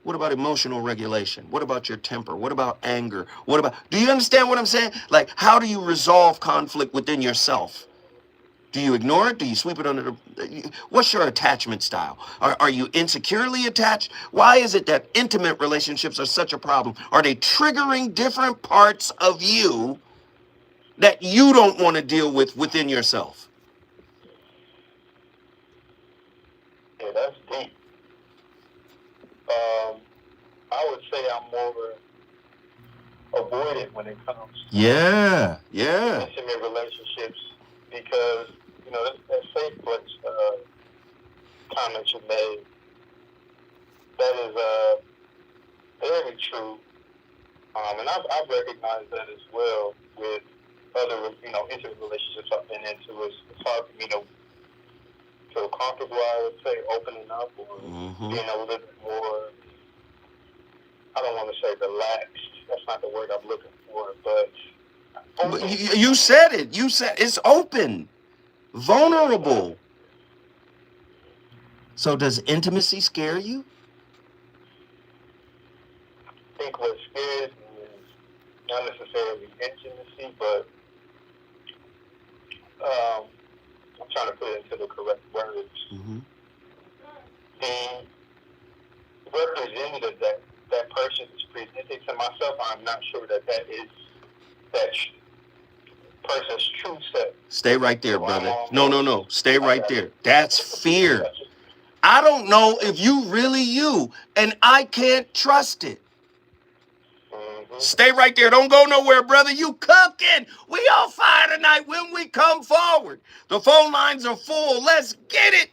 B: What about emotional regulation? What about your temper? What about anger? Do you understand what I'm saying? Like, how do you resolve conflict within yourself? Do you ignore it? Do you sweep it under the... What's your attachment style? Are you insecurely attached? Why is it that intimate relationships are such a problem? Are they triggering different parts of you that you don't want to deal with within yourself?
C: Yeah, that's deep. I would say I'm more avoided when it comes to
B: Yeah.
C: intimate relationships because, that safe place comment you made, that is very true. And I've recognized that as well with other, intimate relationships I've been into. It's hard for me to feel comfortable, I would say, opening up or being a little bit more, I don't want to say relaxed. That's not the word I'm looking for, but
B: But you said it. You said it's open, vulnerable. So does intimacy scare you?
C: I think what scares me is not necessarily intimacy, but I'm trying to put it into the correct words. The representative that person is presenting to myself, I'm not sure that is that person's true self.
B: Stay right there, brother. No. Stay right there. That's fear. I don't know if you really you, and I can't trust it. Stay right there. Don't go nowhere, brother. You cooking. We on fire tonight when we come forward. The phone lines are full. Let's get it.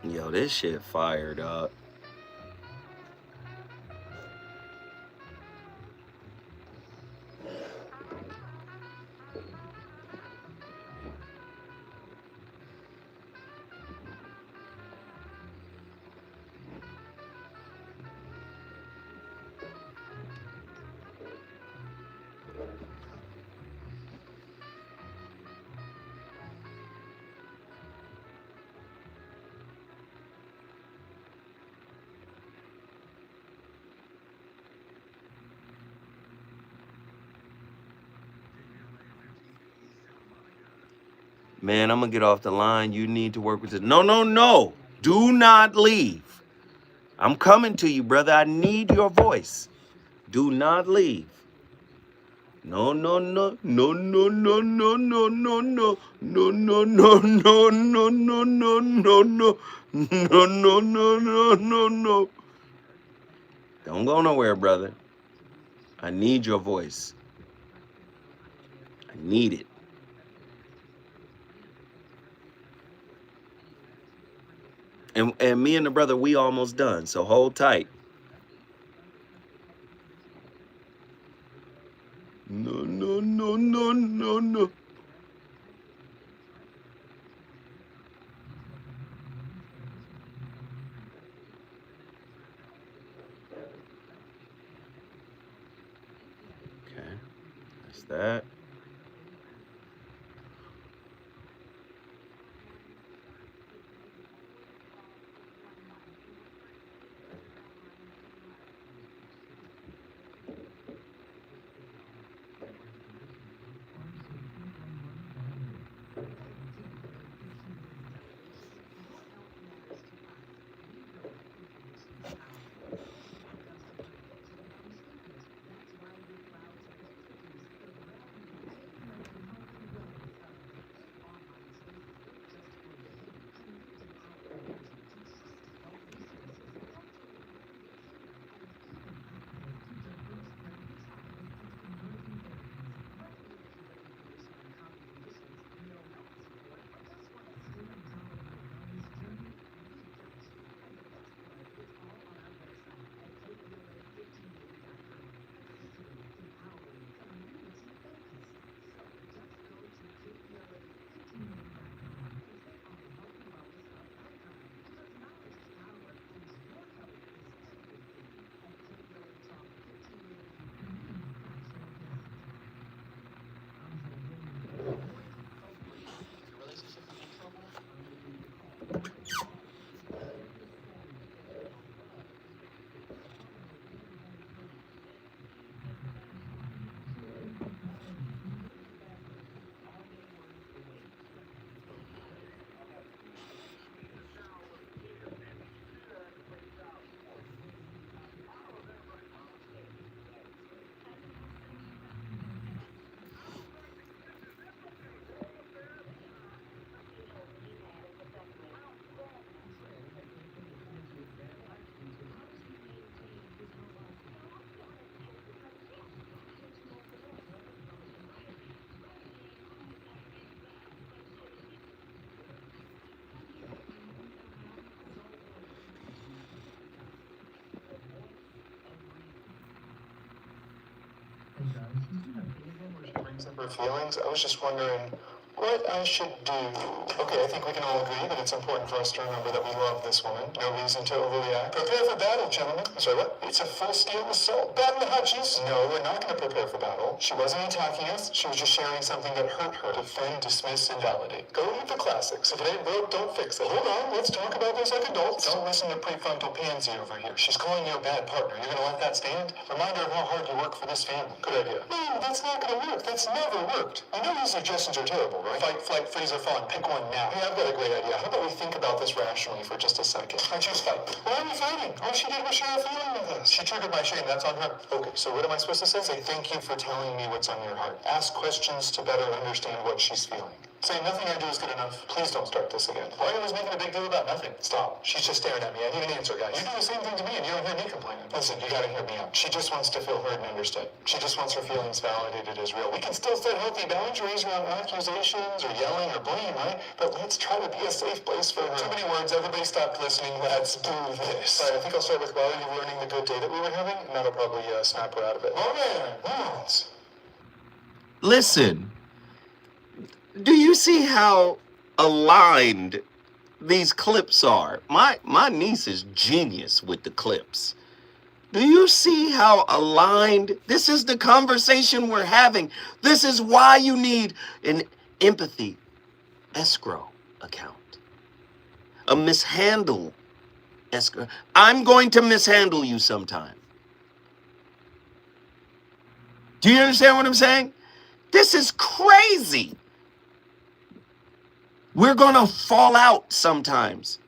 B: Yo, this shit fired up. Man, I'm gonna get off the line. You need to work with this. No. Do not leave. I'm coming to you, brother. I need your voice. Do not leave. No. Don't go nowhere, brother. I need your voice. I need it. And me and the brother, we almost done. So hold tight. No. Okay, that's that.
C: She brings up her feelings. I was just wondering what I should do. Okay, I think we can all agree that it's important for us to remember that we love this woman. No reason to overreact. Prepare for battle, gentlemen. I'm sorry, what? It's a full-scale assault. Battle the Hutchies. No, we're not going to prepare for battle. She wasn't attacking us. She was just sharing something that hurt her. Defend, dismiss, invalidate. Go with the classics. If it ain't broke, don't fix it. Hold on, let's talk about this like adults. Don't listen to prefrontal pansy over here. She's calling you a bad partner. You're going to let that stand? Remind her of how hard you work for this family. Good idea. No, that's not going to work. That's never worked. I know these suggestions are terrible, right? Fight, flight, freeze, or fawn. Pick one now. Hey, I've got a great idea. How about we think about this rationally for just a second? I choose fight. Why are we fighting? All she did was share a feeling with us. She triggered my shame. That's on her. Okay, so what am I supposed to say? Say thank you for telling me what's on your heart. Ask questions to better understand what she's feeling. Say nothing I do is good enough. Please don't start this again. Why are you always making a big deal about nothing? Stop. She's just staring at me. I need an answer, guys. You do the same thing to me and you don't hear me complaining. Listen, you gotta hear me out. She just wants to feel heard and understood. She just wants her feelings validated as real. We can still set healthy boundaries around accusations or yelling or blame, right? But let's try to be a safe place for her. Too many words. Everybody stop listening. Let's do this. All right, I think I'll start with while you're learning the good day that we were having, and that'll probably snap her out of it. Oh man, wow.
B: Listen, do you see how aligned these clips are? My niece is genius with the clips. Do you see how aligned? This is the conversation we're having. This is why you need an empathy escrow account. A mishandle escrow. I'm going to mishandle you sometime. Do you understand what I'm saying? This is crazy. We're going to fall out sometimes.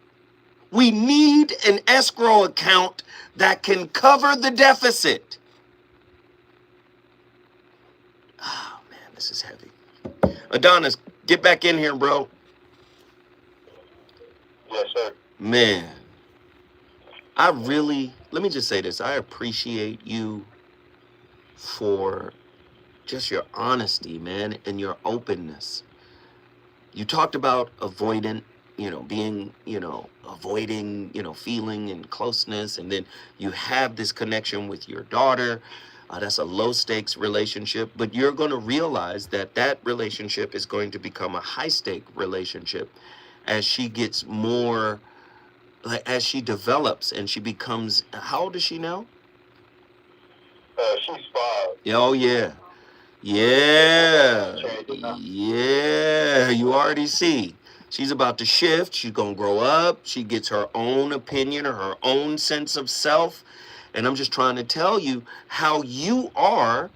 B: We need an escrow account that can cover the deficit. Oh, man, this is heavy. Adonis, get back in here, bro.
C: Yes, sir.
B: Man, let me just say this. I appreciate you for just your honesty, man, and your openness. You talked about avoiding, avoiding, feeling and closeness. And then you have this connection with your daughter. That's a low stakes relationship, but you're going to realize that relationship is going to become a high stake relationship as she gets more, as she develops and she becomes, how old is she now?
C: She's 5.
B: Oh, yeah. Yeah. Yeah. You already see. She's about to shift. She's going to grow up. She gets her own opinion or her own sense of self. And I'm just trying to tell you how you are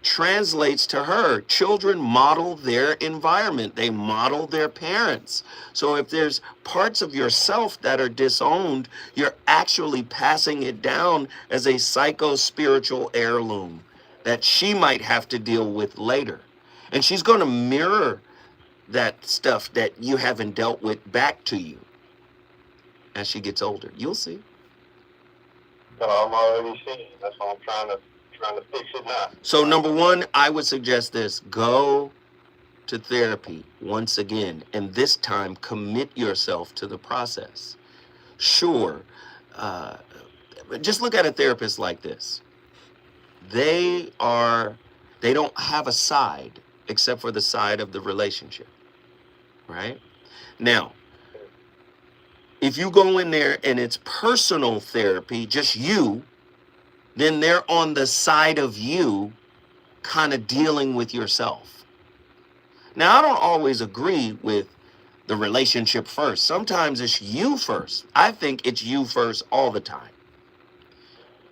B: translates to her. Children model their environment. They model their parents. So if there's parts of yourself that are disowned, you're actually passing it down as a psycho-spiritual heirloom that she might have to deal with later. And she's going to mirror that stuff that you haven't dealt with back to you as she gets older. You'll see.
C: No, I'm already seeing. That's why I'm trying to fix it now.
B: So number one, I would suggest this. Go to therapy once again, and this time commit yourself to the process. Sure, just look at a therapist like this. They don't have a side except for the side of the relationship, right? Now, if you go in there and it's personal therapy, just you, then they're on the side of you kind of dealing with yourself. Now, I don't always agree with the relationship first. Sometimes it's you first. I think it's you first all the time.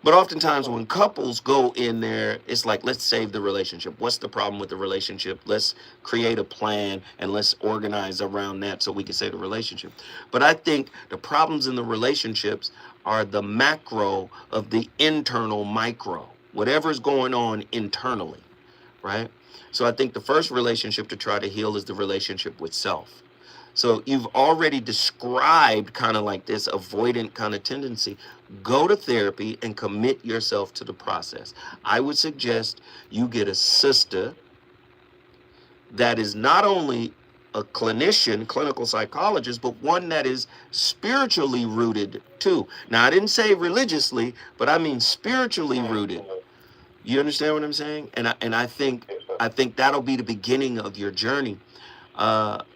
B: But oftentimes when couples go in there, it's like, let's save the relationship. What's the problem with the relationship? Let's create a plan and let's organize around that so we can save the relationship. But I think the problems in the relationships are the macro of the internal micro, whatever's going on internally, right? So I think the first relationship to try to heal is the relationship with self. So you've already described kind of like this avoidant kind of tendency. Go to therapy and commit yourself to the process. I would suggest you get a sister that is not only a clinician, clinical psychologist, but one that is spiritually rooted too. Now, I didn't say religiously, but I mean spiritually rooted. You understand what I'm saying? And I think
F: Yes, sir.
B: I think that'll be the beginning of your journey.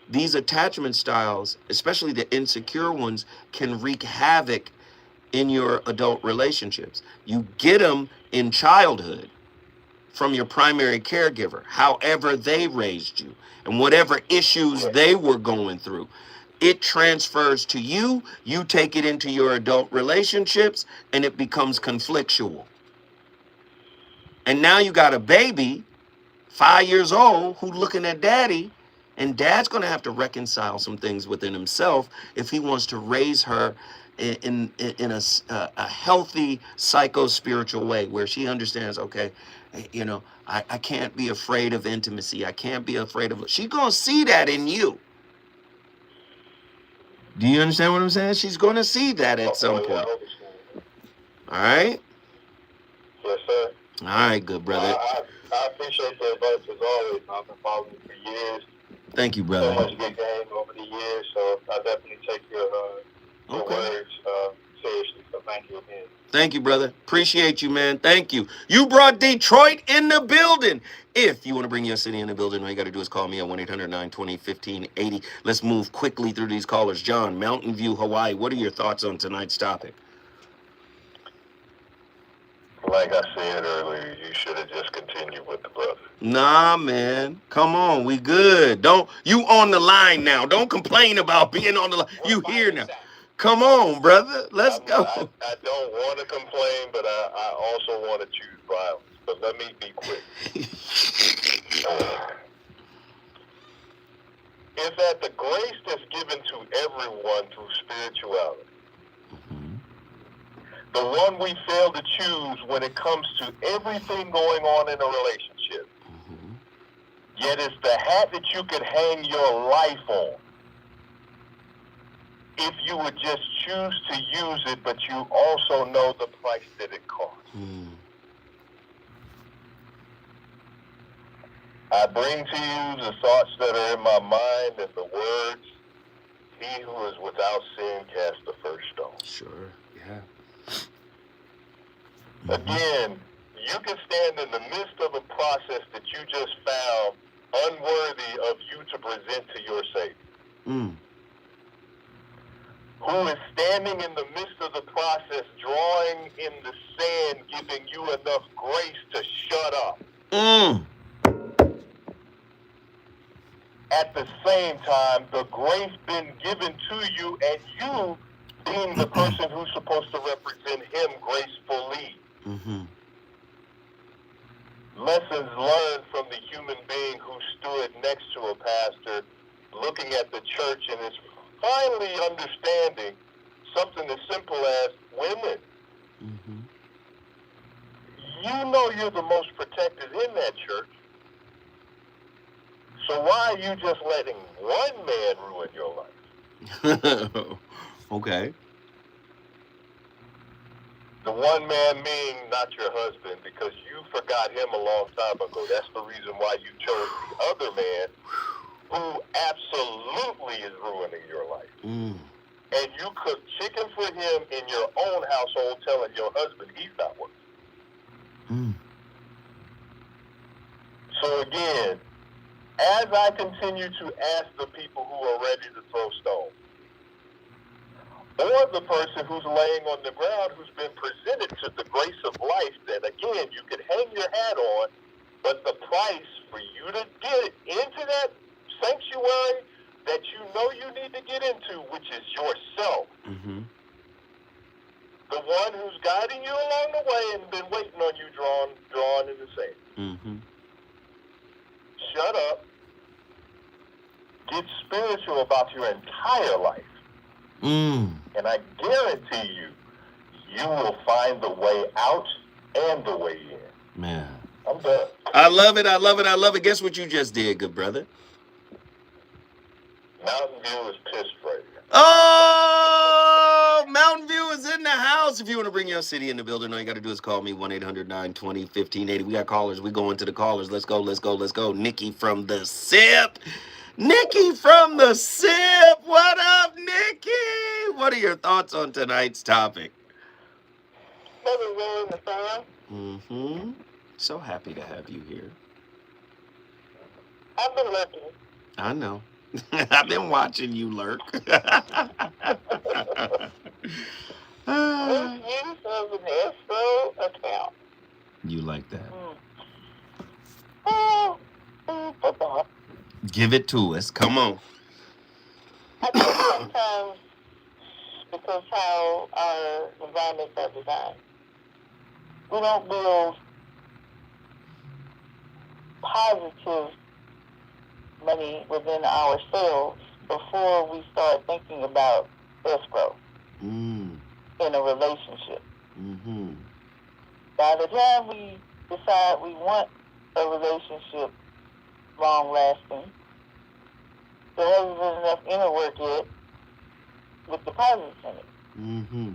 B: These attachment styles, especially the insecure ones, can wreak havoc in your adult relationships. You get them in childhood from your primary caregiver, however they raised you, and whatever issues
F: Right.
B: they were going through. It transfers to you, you take it into your adult relationships, and it becomes conflictual. And now you got a baby, 5 years old, who looking at daddy, and dad's gonna have to reconcile some things within himself if he wants to raise her in a healthy psycho-spiritual way where she understands, okay, I can't be afraid of intimacy. I can't be afraid of. She's gonna see that in you. Do you understand what I'm saying? She's gonna see that at some
F: Oh, yeah,
B: point.
F: I understand.
B: All right.
F: Yes, sir.
B: All right, good
F: Well,
B: brother.
F: I appreciate the advice as always. I've been following you for years.
B: Thank you,
F: So
B: brother.
F: much good game over the years. So I definitely take your
B: Okay.
F: words seriously. So thank you again.
B: Thank you, brother. Appreciate you, man. Thank you. You brought Detroit in the building. If you want to bring your city in the building, all you got to do is call me at 1-800-920-1580. Let's move quickly through these callers. John, Mountain View, Hawaii. What are your thoughts on tonight's topic?
F: Like I said earlier, you should have just continued with the brother.
B: Nah, man. Come on. We good. You on the line now. Don't complain about being on the line. You here now. Come on, brother. Let's go.
F: I don't want to complain, but I also want to choose violence. But let me be quick. Is that the grace that's given to everyone through spirituality, the one we fail to choose when it comes to everything going on in a relationship, yet it's the hat that you could hang your life on if you would just choose to use it, but you also know the price that it costs. I bring to you the thoughts that are in my mind and the words, he who is without sin cast the first stone.
B: Sure, yeah.
F: Again, you can stand in the midst of a process that you just found unworthy of you to present to your Savior. Who is standing in the midst of the process, drawing in the sand, giving you enough grace to shut up. At the same time, the grace been given to you, and you being the person who's supposed to represent him gracefully. Lessons learned from the human being who stood next to a pastor, looking at the church and is finally understanding something as simple as women. You know you're the most protected in that church. So why are you just letting one man ruin your life?
B: Okay.
F: The one man being not your husband, because you forgot him a long time ago. That's the reason why you chose the other man who absolutely is ruining your life. And you cook chicken for him in your own household, telling your husband he's not working. So again, as I continue to ask the people who are ready to throw stones, or the person who's laying on the ground who's been presented to the grace of life that, again, you could hang your hat on, but the price for you to get into that sanctuary that you know you need to get into, which is yourself. The one who's guiding you along the way and been waiting on you drawn in the sand. Shut up. Get spiritual about your entire life. And I guarantee you, you will find the way out and the way in.
B: Man.
F: I'm done.
B: I love it. I love it. I love it. Guess what you just did, good brother?
F: Mountain View is piss free.
B: Oh, Mountain View is in the house. If you want to bring your city in the building, all you got to do is call me 1-800-920-1580. We got callers. We going to the callers. Let's go. Let's go. Let's go. Nikki from the SIP. Nikki from the SIP. What up, Nikki? What are your thoughts on tonight's topic?
A: Nothing wrong with the song.
B: So happy to have you here.
F: I've been lurking.
B: I know. I've been watching you lurk.
F: Misuse of an escrow account.
B: You like that? Give it to us. Come on.
F: I think sometimes, because how our environments are designed, we don't build positive money within ourselves before we start thinking about escrow in a relationship.
B: Mm-hmm.
F: By the time we decide we want a relationship long lasting, there hasn't been enough inner work yet with deposits in it.
B: Mm-hmm.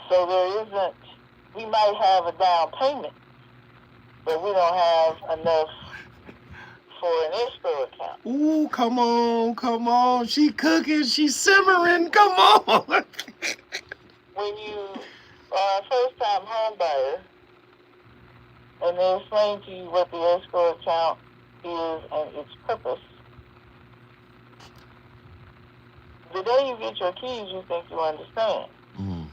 F: So there isn't, we might have a down payment, but we don't have enough for an escrow account.
B: Ooh, come on, come on. She cooking, she simmering, come on.
F: When you are a first-time home buyer and they explain to you what the escrow account is and its purpose, the day you get your keys, you think you understand.
B: Mm.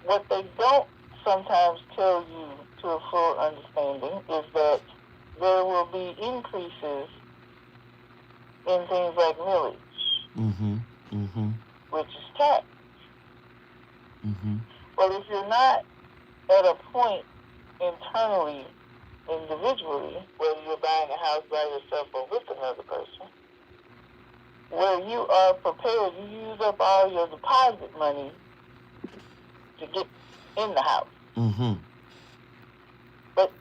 F: What they don't sometimes tell you to a full understanding is that there will be increases in things like millage,
B: Mm-hmm. Mm-hmm.
F: which is tax.
B: Mm-hmm.
F: Well, if you're not at a point internally, individually, whether you're buying a house by yourself or with another person, where you are prepared, you use up all your deposit money to get in the house.
B: Mm-hmm.
F: But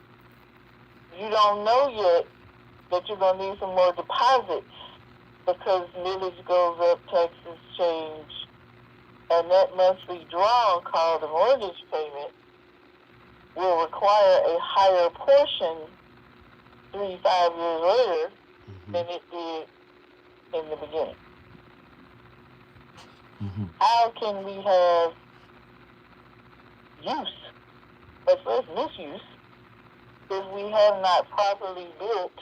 F: you don't know yet that you're going to need some more deposits because millage goes up, taxes change, and that monthly draw called a mortgage payment will require a higher portion 3-5 years later than it did in the beginning.
B: Mm-hmm.
F: How can we have use, as well as misuse, if we have not properly built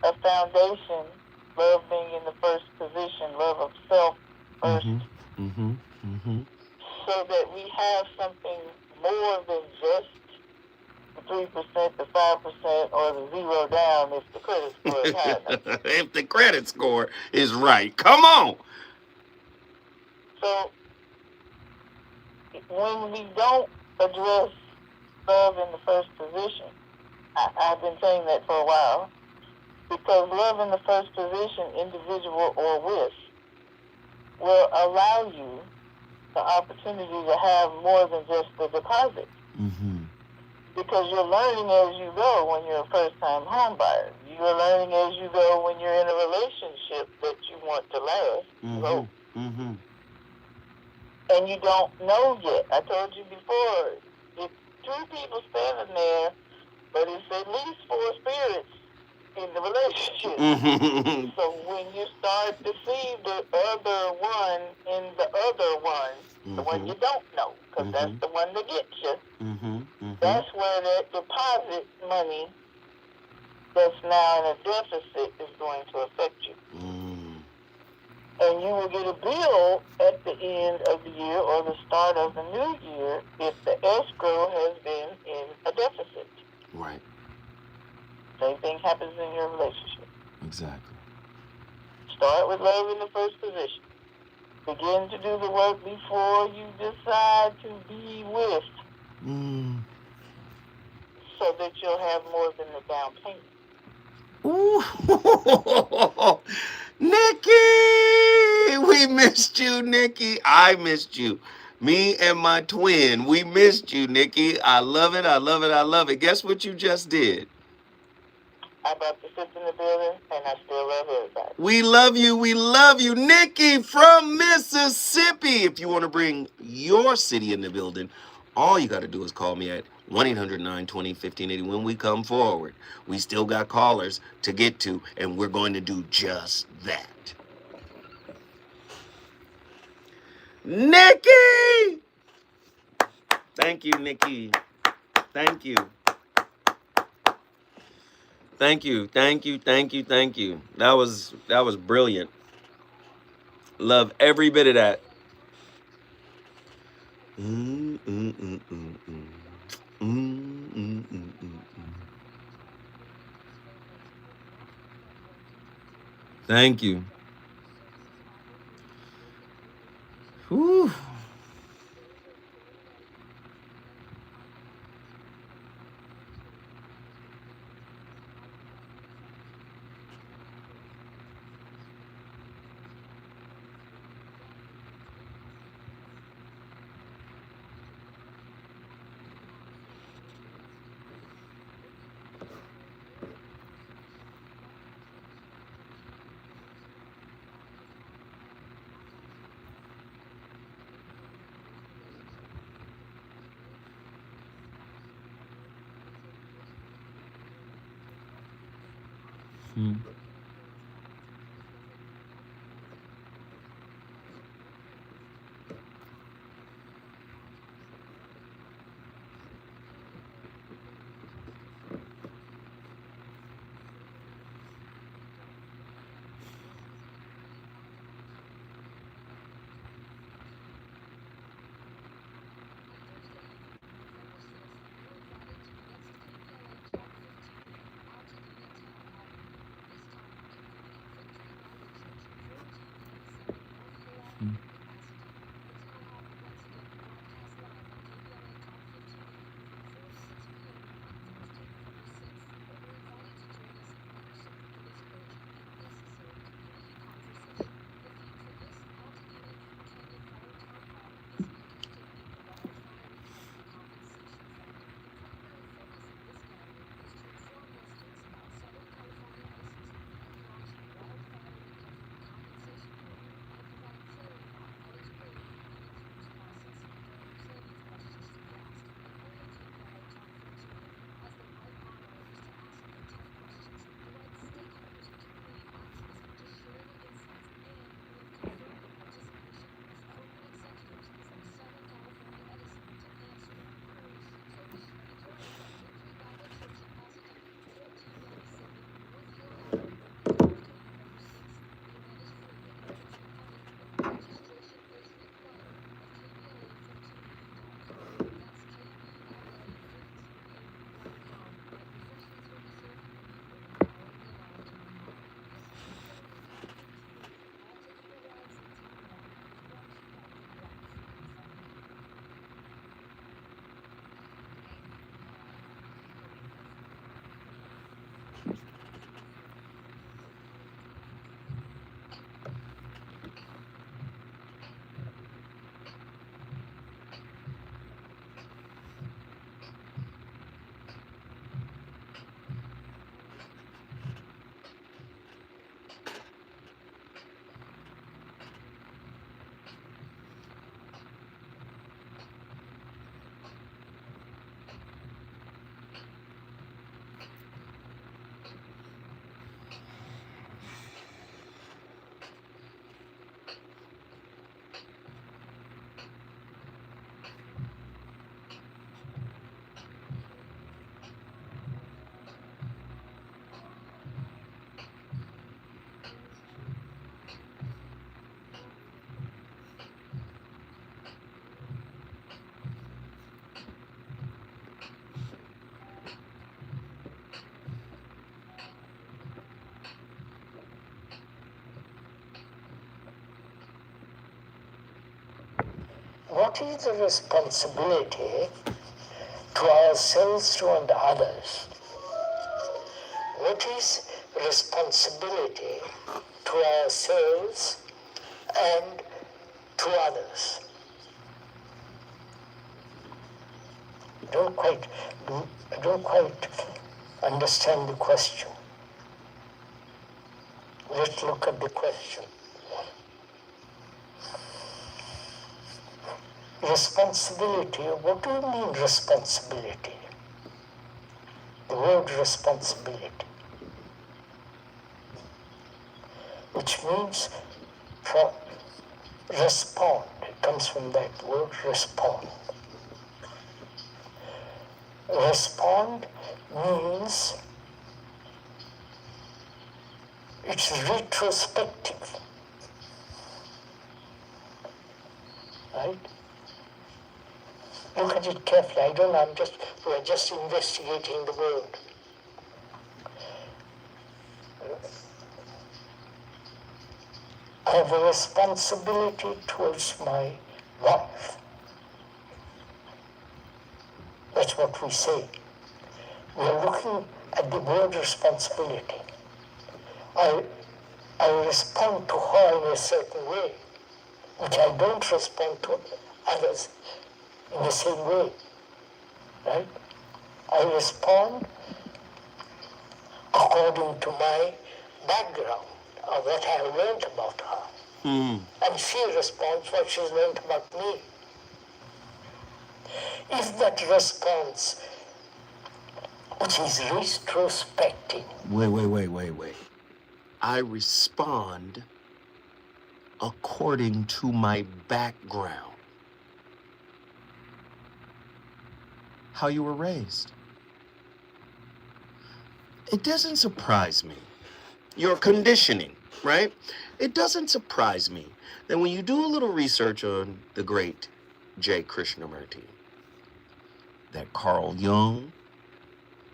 F: a foundation, love being in the first position, love of self first,
B: Mm-hmm. Mm-hmm.
F: so that we have something more than just the 3%, the 5%, or the zero down if the credit score is high enough.
B: If the credit score is right. Come on.
F: So when we don't address love in the first position, I've been saying that for a while, because love in the first position, individual or with, will allow you the opportunity to have more than just the deposit.
B: Mm-hmm.
F: Because you're learning as you go when you're a first-time home buyer. You're learning as you go when you're in a relationship that you want to last.
B: Mm-hmm. Mm-hmm.
F: And you don't know yet. I told you before, it's 2 people standing there, but it's at least 4 spirits in the relationship.
B: Mm-hmm.
F: So when you start to see the other one in the other one, the one you don't know, because that's the one that gets you, that's where that deposit money that's now in a deficit is going to affect you. And you will get a bill at the end of the year or the start of the new year if the escrow has been in a deficit.
B: Right.
F: Same thing happens in your relationship.
B: Exactly.
F: Start with love in the first position. Begin to do the work before you decide to be with, so that you'll have more than the down payment.
B: Ooh. Nikki! We missed you, Nikki. I missed you. Me and my twin, we missed you, Nikki. I love it. I love it. I love it. Guess what you just did?
F: I brought the sister in the building, and I still love everybody.
B: We love you. We love you. Nikki from Mississippi. If you want to bring your city in the building, all you got to do is call me at 1-800-920-1580 when we come forward. We still got callers to get to, and we're going to do just that. Nikki! Thank you, Nikki. Thank you. Thank you. Thank you. Thank you. Thank you. That was brilliant. Love every bit of that. Mm, mm, mm, mm, mm. Mm, mm, mm, mm, mm. Thank you. Whew. Mm.
C: What is the responsibility to ourselves and others? What is responsibility to ourselves and to others? I don't quite understand the question. Let's look at the question. Responsibility, what do you mean responsibility? The word responsibility, which means respond. It comes from that word respond. Respond means it's retrospective, right? Look at it carefully. We're just investigating the world. I have a responsibility towards my wife. That's what we say. We're looking at the word responsibility. I respond to her in a certain way, which I don't respond to others in the same way, right? I respond according to my background, or what I have learned about her. And she responds what she's learned about me. If that response, which is retrospective.
B: Wait. I respond according to my background. How you were raised. It doesn't surprise me. Your conditioning, right? It doesn't surprise me that when you do a little research on the great J. Krishnamurti, that Carl Jung,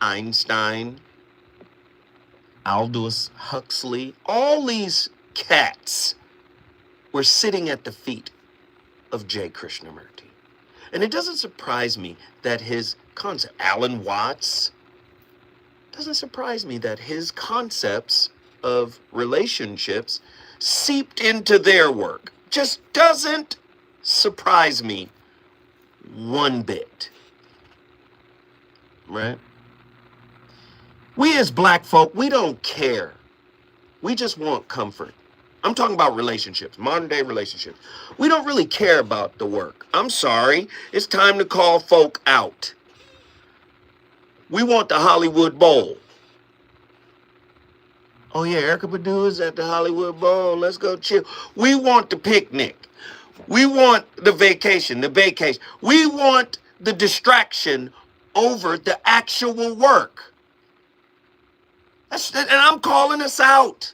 B: Einstein, Aldous Huxley, all these cats were sitting at the feet of J. Krishnamurti. And it doesn't surprise me that his concept, Alan Watts, doesn't surprise me that his concepts of relationships seeped into their work. Just doesn't surprise me one bit. Right? We as black folk, we don't care. We just want comfort. I'm talking about relationships, modern day relationships. We don't really care about the work. I'm sorry. It's time to call folk out. We want the Hollywood Bowl. Oh yeah, Erykah Badu is at the Hollywood Bowl. Let's go chill. We want the picnic. We want the vacation, We want the distraction over the actual work. And I'm calling us out.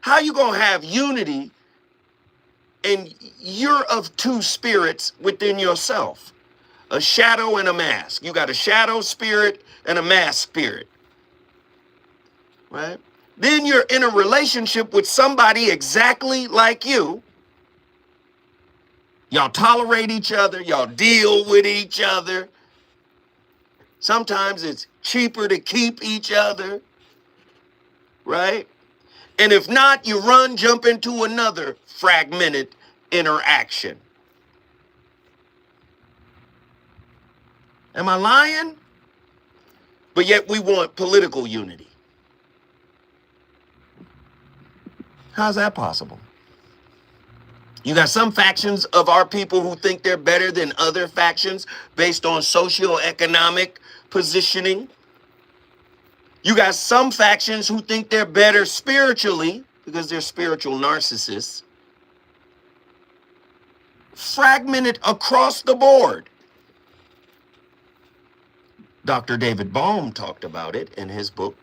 B: How you gonna have unity and you're of two spirits within yourself? A shadow and a mask. You got a shadow spirit and a mask spirit. Right? Then you're in a relationship with somebody exactly like you. Y'all tolerate each other. Y'all deal with each other. Sometimes it's cheaper to keep each other. Right? And if not, you jump into another fragmented interaction. Am I lying? But yet we want political unity. How's that possible? You got some factions of our people who think they're better than other factions based on socioeconomic positioning. You got some factions who think they're better spiritually because they're spiritual narcissists. Fragmented across the board. Dr. David Bohm talked about it in his book,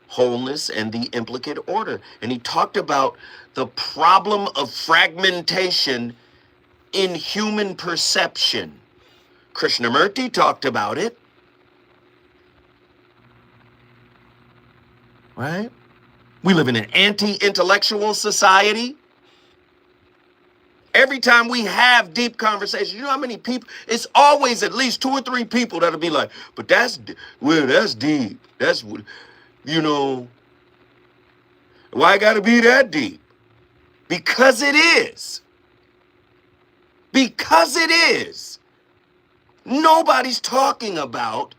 B: Wholeness and the Implicate Order. And he talked about the problem of fragmentation in human perception. Krishnamurti talked about it. Right? We live in an anti-intellectual society. Every time we have deep conversations, you know how many people, it's always at least 2 or 3 people that'll be like, but that's deep. That's, why it gotta be that deep? Because it is. Because it is. Nobody's talking about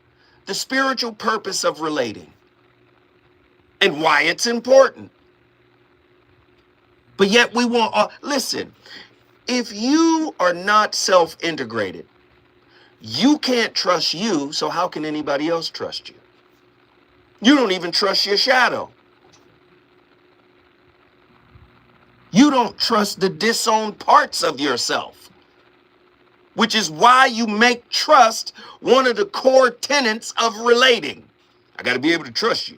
B: the spiritual purpose of relating and why it's important. But yet we want, listen, if you are not self-integrated, you can't trust you, so how can anybody else trust you? You don't even trust your shadow. You don't trust the disowned parts of yourself. which is why you make trust one of the core tenets of relating. I got to be able to trust you.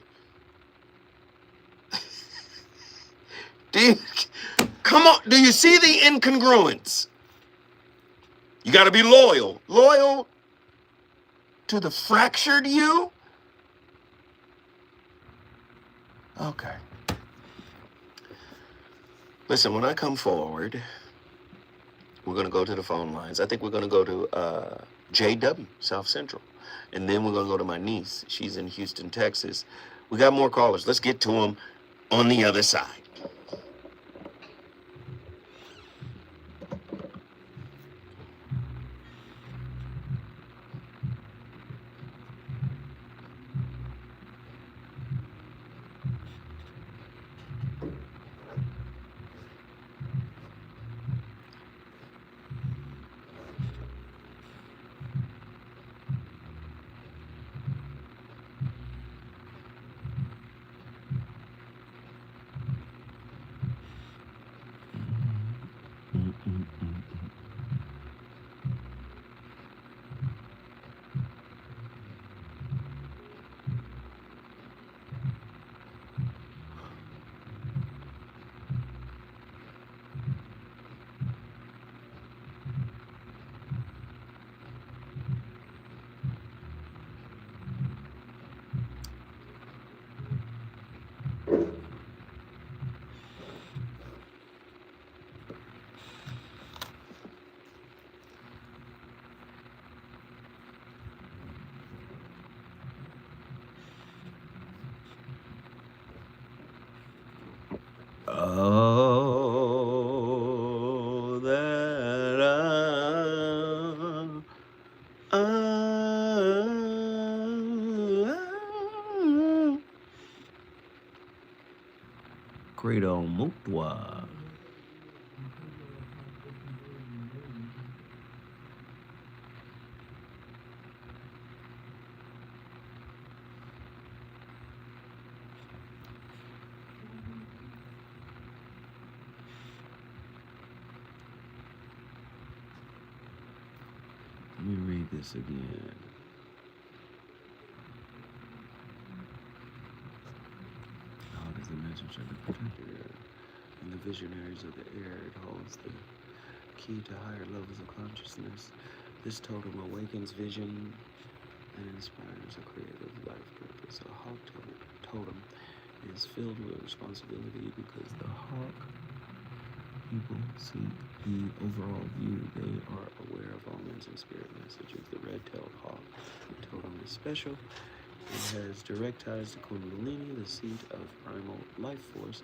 B: Come on, do you see the incongruence? You got to be loyal. Loyal to the fractured you? Okay. Listen, when I come forward, we're going to go to the phone lines. I think we're going to go to JW, South Central. And then we're going to go to my niece. She's in Houston, Texas. We got more callers. Let's get to them on the other side. Oh, that Credo Mutwa. Let me read this again. God is the message of the protector and the visionaries of the air. It holds the key to higher levels of consciousness. This totem awakens vision and inspires a creative life purpose. A hawk totem is filled with responsibility because the hawk people see the overall view. They are aware of omens and spirit messages. The red-tailed hawk totem is special. It has direct ties to Kundalini, the seat of primal life force.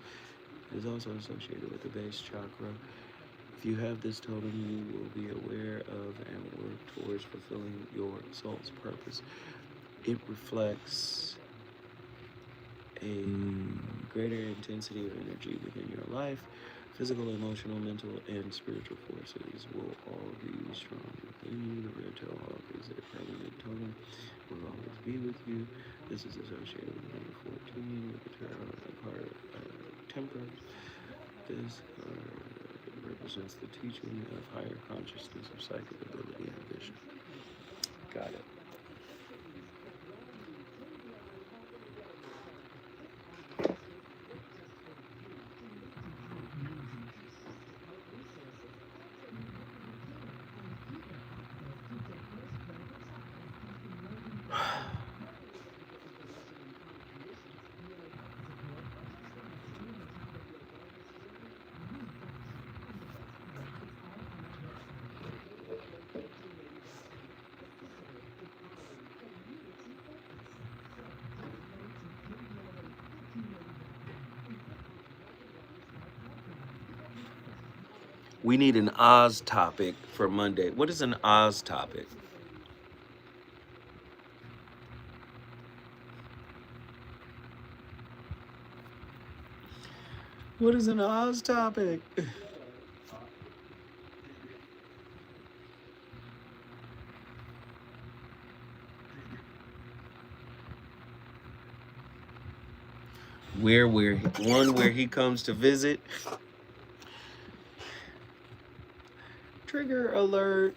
B: It is also associated with the base chakra. If you have this totem, you will be aware of and work towards fulfilling your soul's purpose. It reflects a greater intensity of energy within your life. Physical, emotional, mental, and spiritual forces will all be strong within you. The red-tailed hawk is a permanent totem, will always be with you. This is associated with number 14, with the tarot card temperance. This represents the teaching of higher consciousness of psychic ability and vision. Got it. We need an Oz topic for Monday. What is an Oz topic? What is an Oz topic? Where he comes to visit. Trigger alert.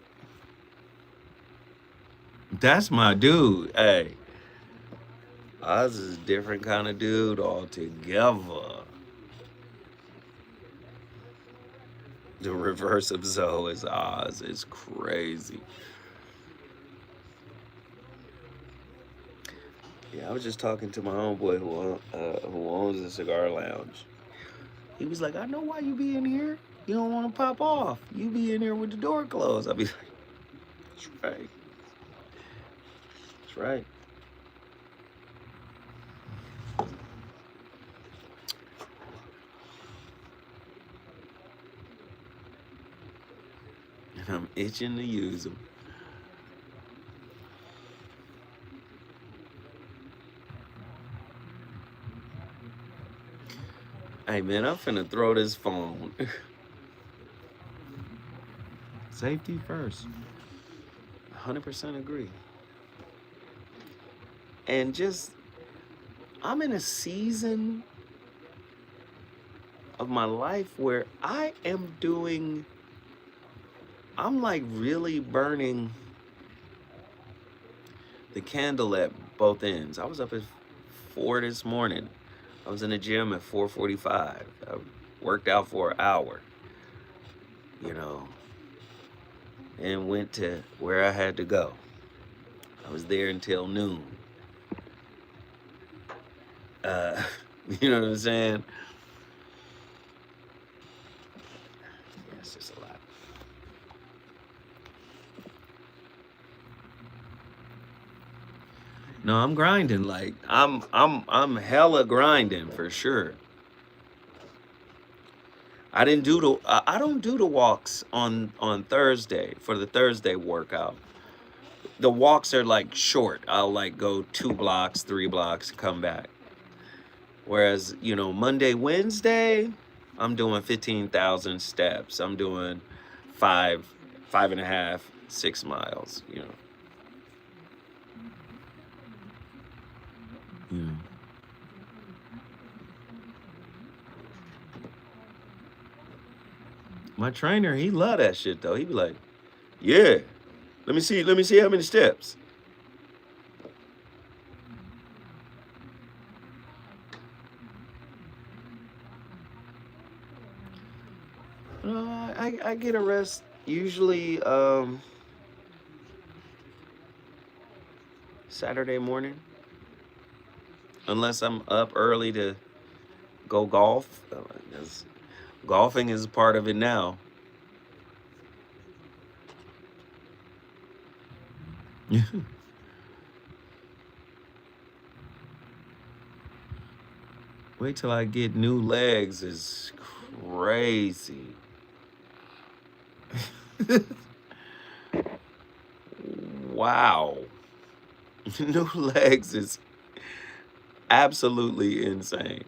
B: That's my dude. Hey, Oz is a different kind of dude altogether. The reverse of Zoe is Oz. It's crazy. Yeah, I was just talking to my homeboy who owns a cigar lounge. He was like, I know why you be in here. You don't want to pop off. You be in here with the door closed. I'll be like, that's right. That's right. And I'm itching to use them. Hey man, I'm finna throw this phone. Safety first. 100% agree. And just, I'm in a season of my life where I'm like really burning the candle at both ends. I was up at 4 this morning. I was in the gym at 4:45. I worked out for an hour, you know, and went to where I had to go. I was there until noon. You know what I'm saying? Yeah, it's just a lot. No, I'm grinding. Like I'm hella grinding for sure. I don't do the walks on Thursday for the Thursday workout. The walks are like short. I'll like go 2 blocks, 3 blocks, come back. Whereas, you know, Monday, Wednesday, I'm doing 15,000 steps. I'm doing 5.5, 6 miles, you know. Yeah. My trainer, he love that shit though. He be like, yeah, let me see how many steps. I get a rest usually Saturday morning, unless I'm up early to go golf. 'Cause golfing is a part of it now. Wait till I get new legs is crazy. Wow. New legs is absolutely insane.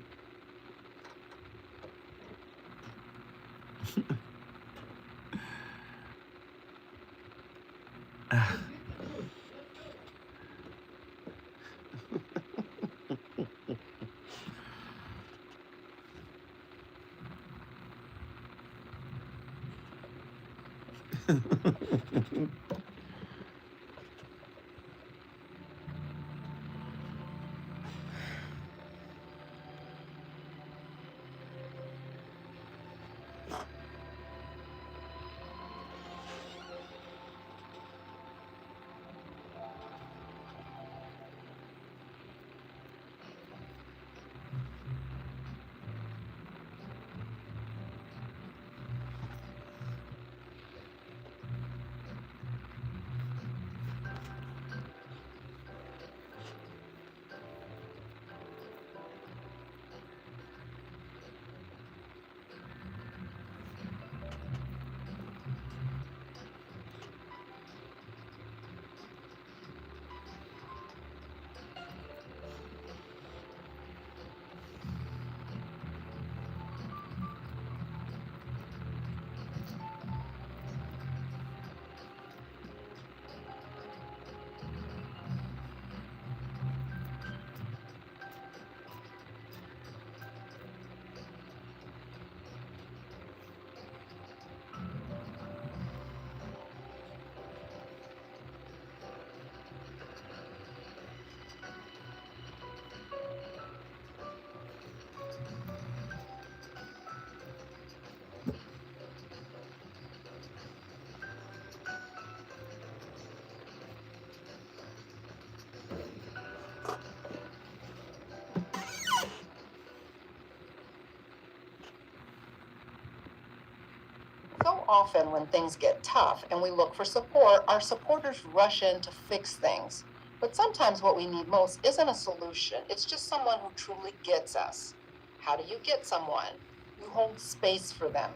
G: often when things get tough and we look for support, our supporters rush in to fix things. But sometimes what we need most isn't a solution. It's just someone who truly gets us. How do you get someone? You hold space for them.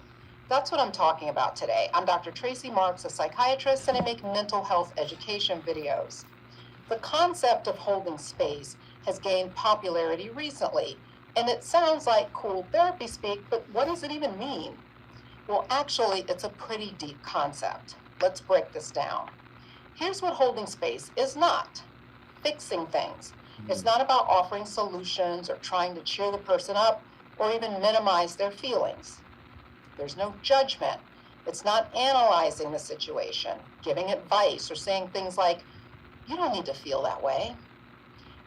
G: That's what I'm talking about today. I'm Dr. Tracy Marks, a psychiatrist, and I make mental health education videos. The concept of holding space has gained popularity recently, and it sounds like cool therapy speak, but what does it even mean? Well, actually, it's a pretty deep concept. Let's break this down. Here's what holding space is not: fixing things. It's not about offering solutions or trying to cheer the person up or even minimize their feelings. There's no judgment. It's not analyzing the situation, giving advice, or saying things like, you don't need to feel that way.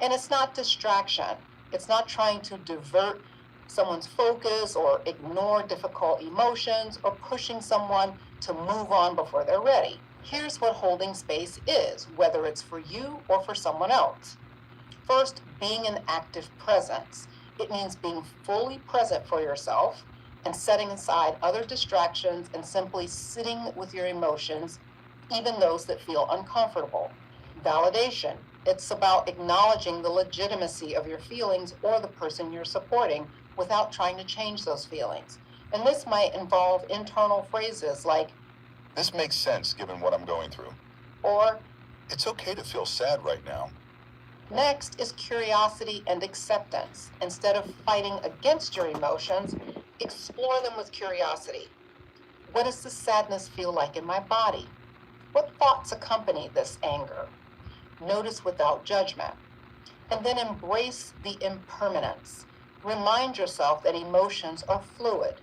G: And it's not distraction. It's not trying to divert someone's focus or ignore difficult emotions or pushing someone to move on before they're ready. Here's what holding space is, whether it's for you or for someone else. First, being an active presence. It means being fully present for yourself and setting aside other distractions and simply sitting with your emotions, even those that feel uncomfortable. Validation. It's about acknowledging the legitimacy of your feelings or the person you're supporting without trying to change those feelings. And this might involve internal phrases like,
H: This makes sense given what I'm going through.
G: or
H: It's okay to feel sad right now.
G: next is curiosity and acceptance. Instead of fighting against your emotions, explore them with curiosity. What does the sadness feel like in my body? What thoughts accompany this anger? Notice without judgment. And then embrace the impermanence. Remind yourself that emotions are fluid,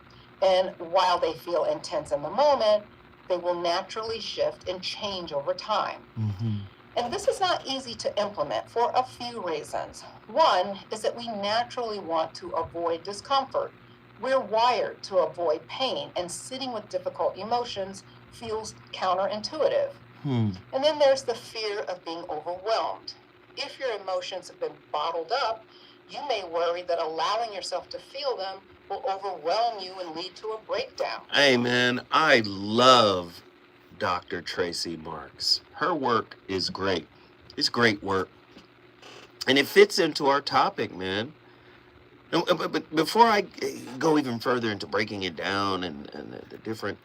G: and while they feel intense in the moment, they will naturally shift and change over time. And this is not easy to implement for a few reasons. One is that we naturally want to avoid discomfort. We're wired to avoid pain, and sitting with difficult emotions feels counterintuitive. And then there's the fear of being overwhelmed. If your emotions have been bottled up, you may worry that allowing yourself to feel them will overwhelm you and lead to a breakdown.
B: Hey, man, I love Dr. Tracy Marks. Her work is great. It's great work. And it fits into our topic, man. But before I go even further into breaking it down and the different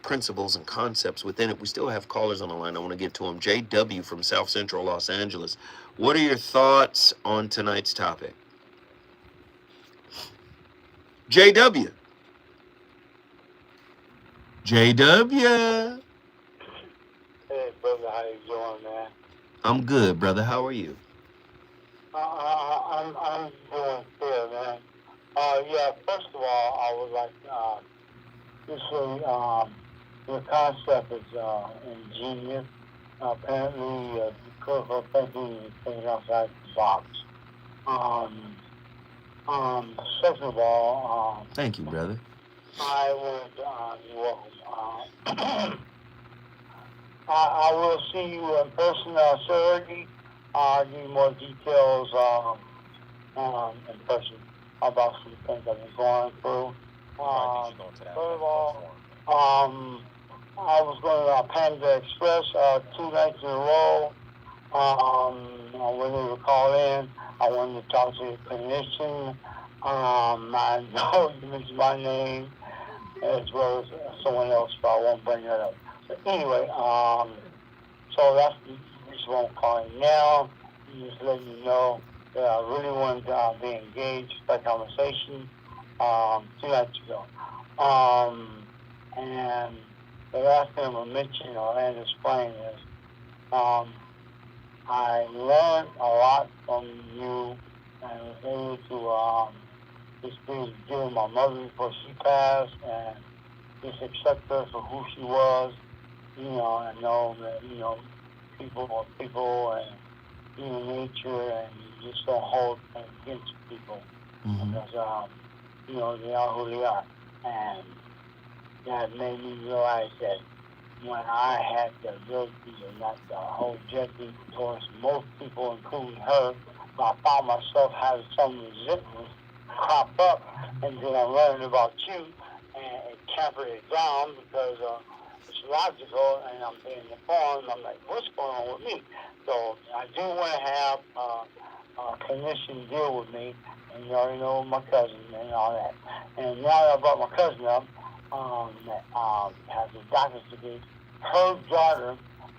B: principles and concepts within it, we still have callers on the line. I want to get to them. JW from South Central Los Angeles. What are your thoughts on tonight's topic? JW. JW.
F: Hey, brother, how you doing, man?
B: I'm good, brother. How are you?
F: I'm doing good, man. Yeah, first of all, I would like to say the concept is ingenious. Apparently, critical thinking is thinking outside the box. Second of all,
B: Thank you, brother.
F: I would, you're welcome. I will see you in person Saturday. I'll give you more details in person about some things I've been going through. Third of all, I was going to Panda Express 2 nights in a row. When they would call in, I wanted to talk to the clinician. I know you mentioned my name as well as someone else, but I won't bring that up. But anyway, so that's the reason why I'm calling now. Just letting you know that I really wanted to be engaged in that conversation 2 nights ago. And the last thing I'm going to mention or end this plane is I learned a lot from you and was able to just be giving my mother before she passed and just accept her for who she was, and know that, people are people and human nature, and you just don't hold things against people because, they are who they are. And that made me realize that when I had the ability to not hold judgment towards most people, including her, I found myself having some resentment crop up, and then I learned about you, and it temper is down because it's logical, and I'm being informed. I'm like, what's going on with me? So I do want to have a clinician deal with me, and you already know my cousin and all that. And now that I brought my cousin up, that has a doctor's degree, her daughter,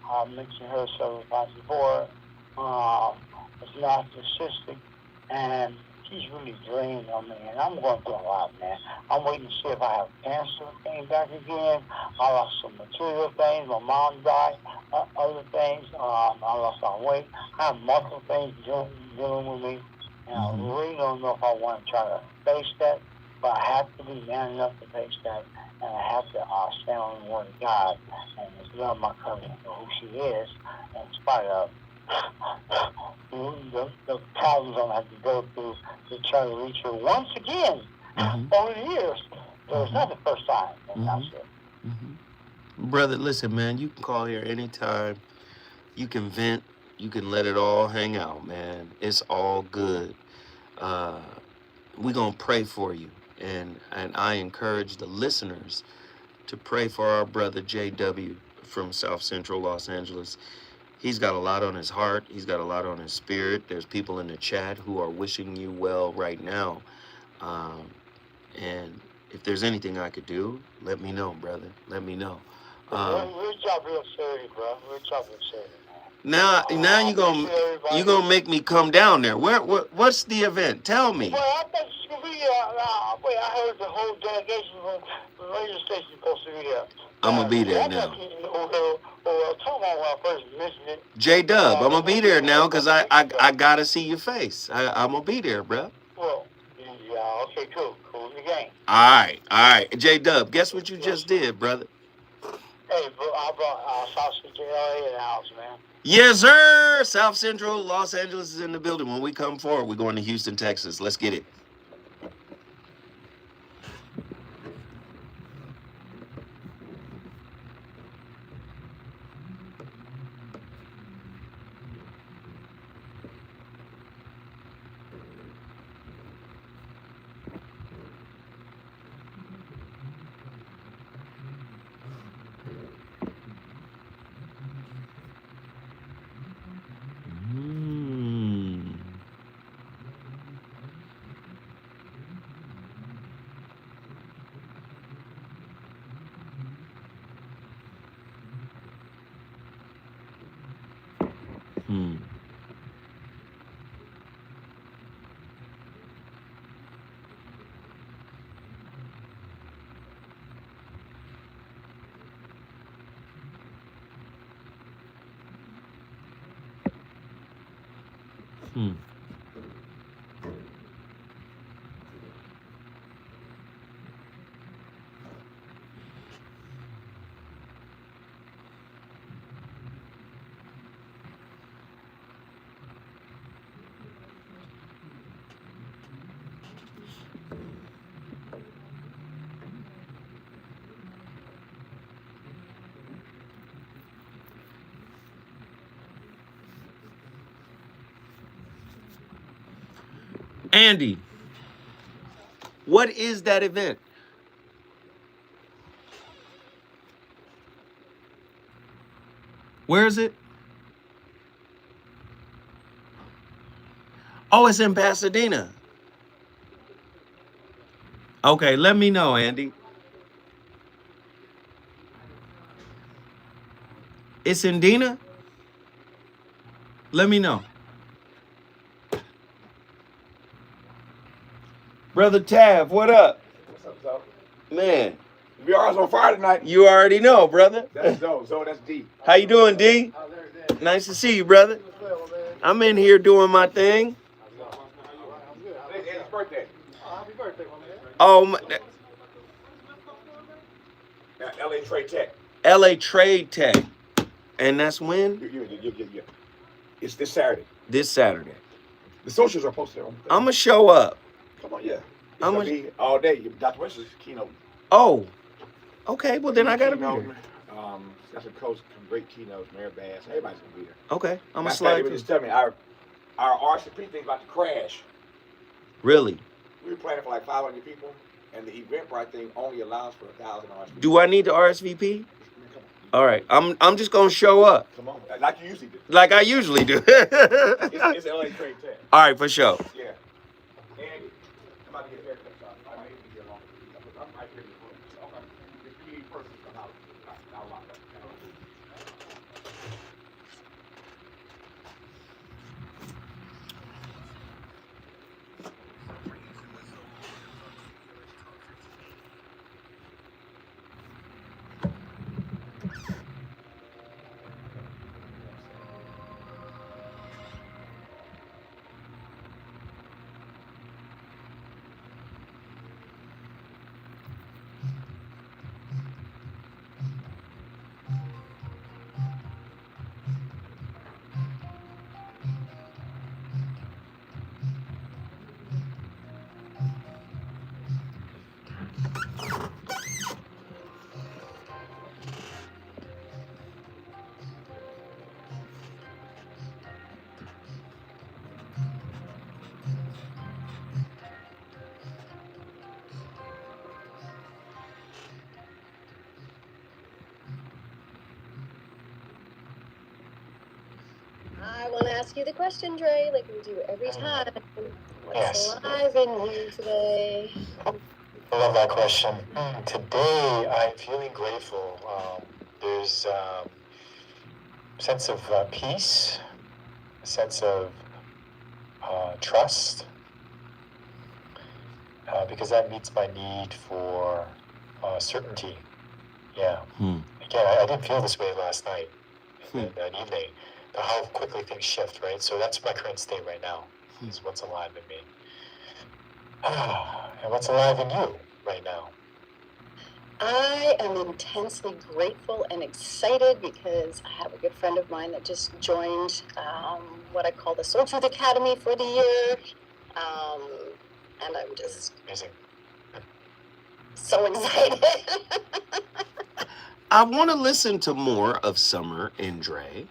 F: I mentioned her several times before, is narcissistic, and she's really draining on me, and I'm going through a lot, man. I'm waiting to see if I have cancer came back again. I lost some material things. My mom died. Other things. I lost my weight. I have multiple things dealing with me, and I really don't know if I want to try to face that, but I have to be man enough to face that, and I have to stand on the word of God and just love my cousin for who she is, in spite of the problems I have to go through to try to reach her once again over the years. So it's not the first time. That's it.
B: Brother, listen, man, you can call here anytime. You can vent. You can let it all hang out, man. It's all good. We're going to pray for you. And I encourage the listeners to pray for our brother JW from South Central Los Angeles. He's got a lot on his heart. He's got a lot on his spirit. There's people in the chat who are wishing you well right now. And if there's anything I could do, let me know, brother. Let me know.
F: Reach out real serious, bro. Reach out real serious.
B: Now you gonna make me come down there. What's the event? Tell me.
F: Well, I thought you could be wait, I heard the whole delegation from the radio station supposed to be there.
B: I'm gonna be there now. J-Dub, I'm gonna be there now because I gotta see your face. I'm gonna be there, bro.
F: Well, yeah, okay, cool in the game.
B: All right. J-Dub, guess what you just did, brother?
F: Hey, bro, I brought South Central LA in the house, man.
B: Yes, sir. South Central Los Angeles is in the building. When we come forward, we're going to Houston, Texas. Let's get it. Andy, what is that event? Where is it? Oh, it's in Pasadena. Okay, let me know, Andy. It's in Dena? Let me know. Brother Tav, what up?
D: What's up?
B: Man.
D: We are on fire tonight.
B: You already know, brother.
D: That's Zoe. Zoe, that's D.
B: How you doing, D? Nice to see you, brother. I'm in here doing my thing.
D: Today's Andy's birthday.
F: Happy birthday, my man.
B: Oh, my,
D: LA Trade Tech.
B: LA Trade Tech. And that's when?
D: Yeah. It's this Saturday.
B: This Saturday.
D: The socials are posted on.
B: I'm going to show up.
D: Come on, yeah. It's going to be all day. Dr. West's keynote.
B: Oh. Okay, well then I got to be there.
D: That's a coach, some great keynotes, Mayor Bass. Everybody's going to be there.
B: Okay, I'm going to
D: They
B: slide
D: were
B: through.
D: just telling me our RCP thing's about to crash.
B: Really?
D: We were planning for like 500 people, And the Eventbrite thing only allows for 1,000 RSVP.
B: Do I need to RSVP?
D: Come on.
B: All right, I'm just gonna show up.
D: Come on, like you usually do.
B: Like I usually do.
D: It's LA Trade 10.
B: All right, for sure.
D: Yeah. And I'm about to get a haircut, so I may be here longer. I'm right here in the room. So, okay. If you need person, I'll lock up.
A: I want to ask you the question, Dre, like we do every time. What's
F: Yes.
A: alive in you today?
F: I love that question. Today, I'm feeling grateful. There's a sense of peace, a sense of trust, because that meets my need for certainty. Yeah. Again, I didn't feel this way last night and evening. How quickly things shift, right? So that's my current state right now, is what's alive in me. And what's alive in you right now?
A: I am intensely grateful and excited because I have a good friend of mine that just joined what I call the Soul Truth Academy for the year. And I'm just
F: Amazing.
A: so excited.
B: I want to listen to more of Summer and Dre,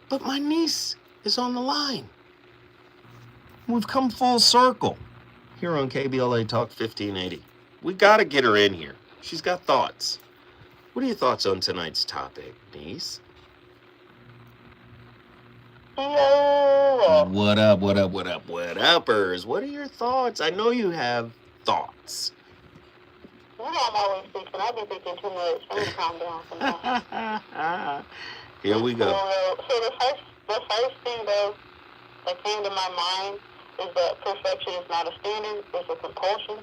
B: but my niece is on the line. We've come full circle here on KBLA Talk 1580. We got to get her in here. She's got thoughts. What are your thoughts on tonight's topic, niece?
F: Hello.
B: What up, what up, what up, what uppers? What are your thoughts? I know you have thoughts.
A: You know I'm always thinking. I've been thinking too much. I need to calm down sometimes.
B: Here we go.
A: So the first thing though that came to my mind is that perfection is not a standard, it's a compulsion.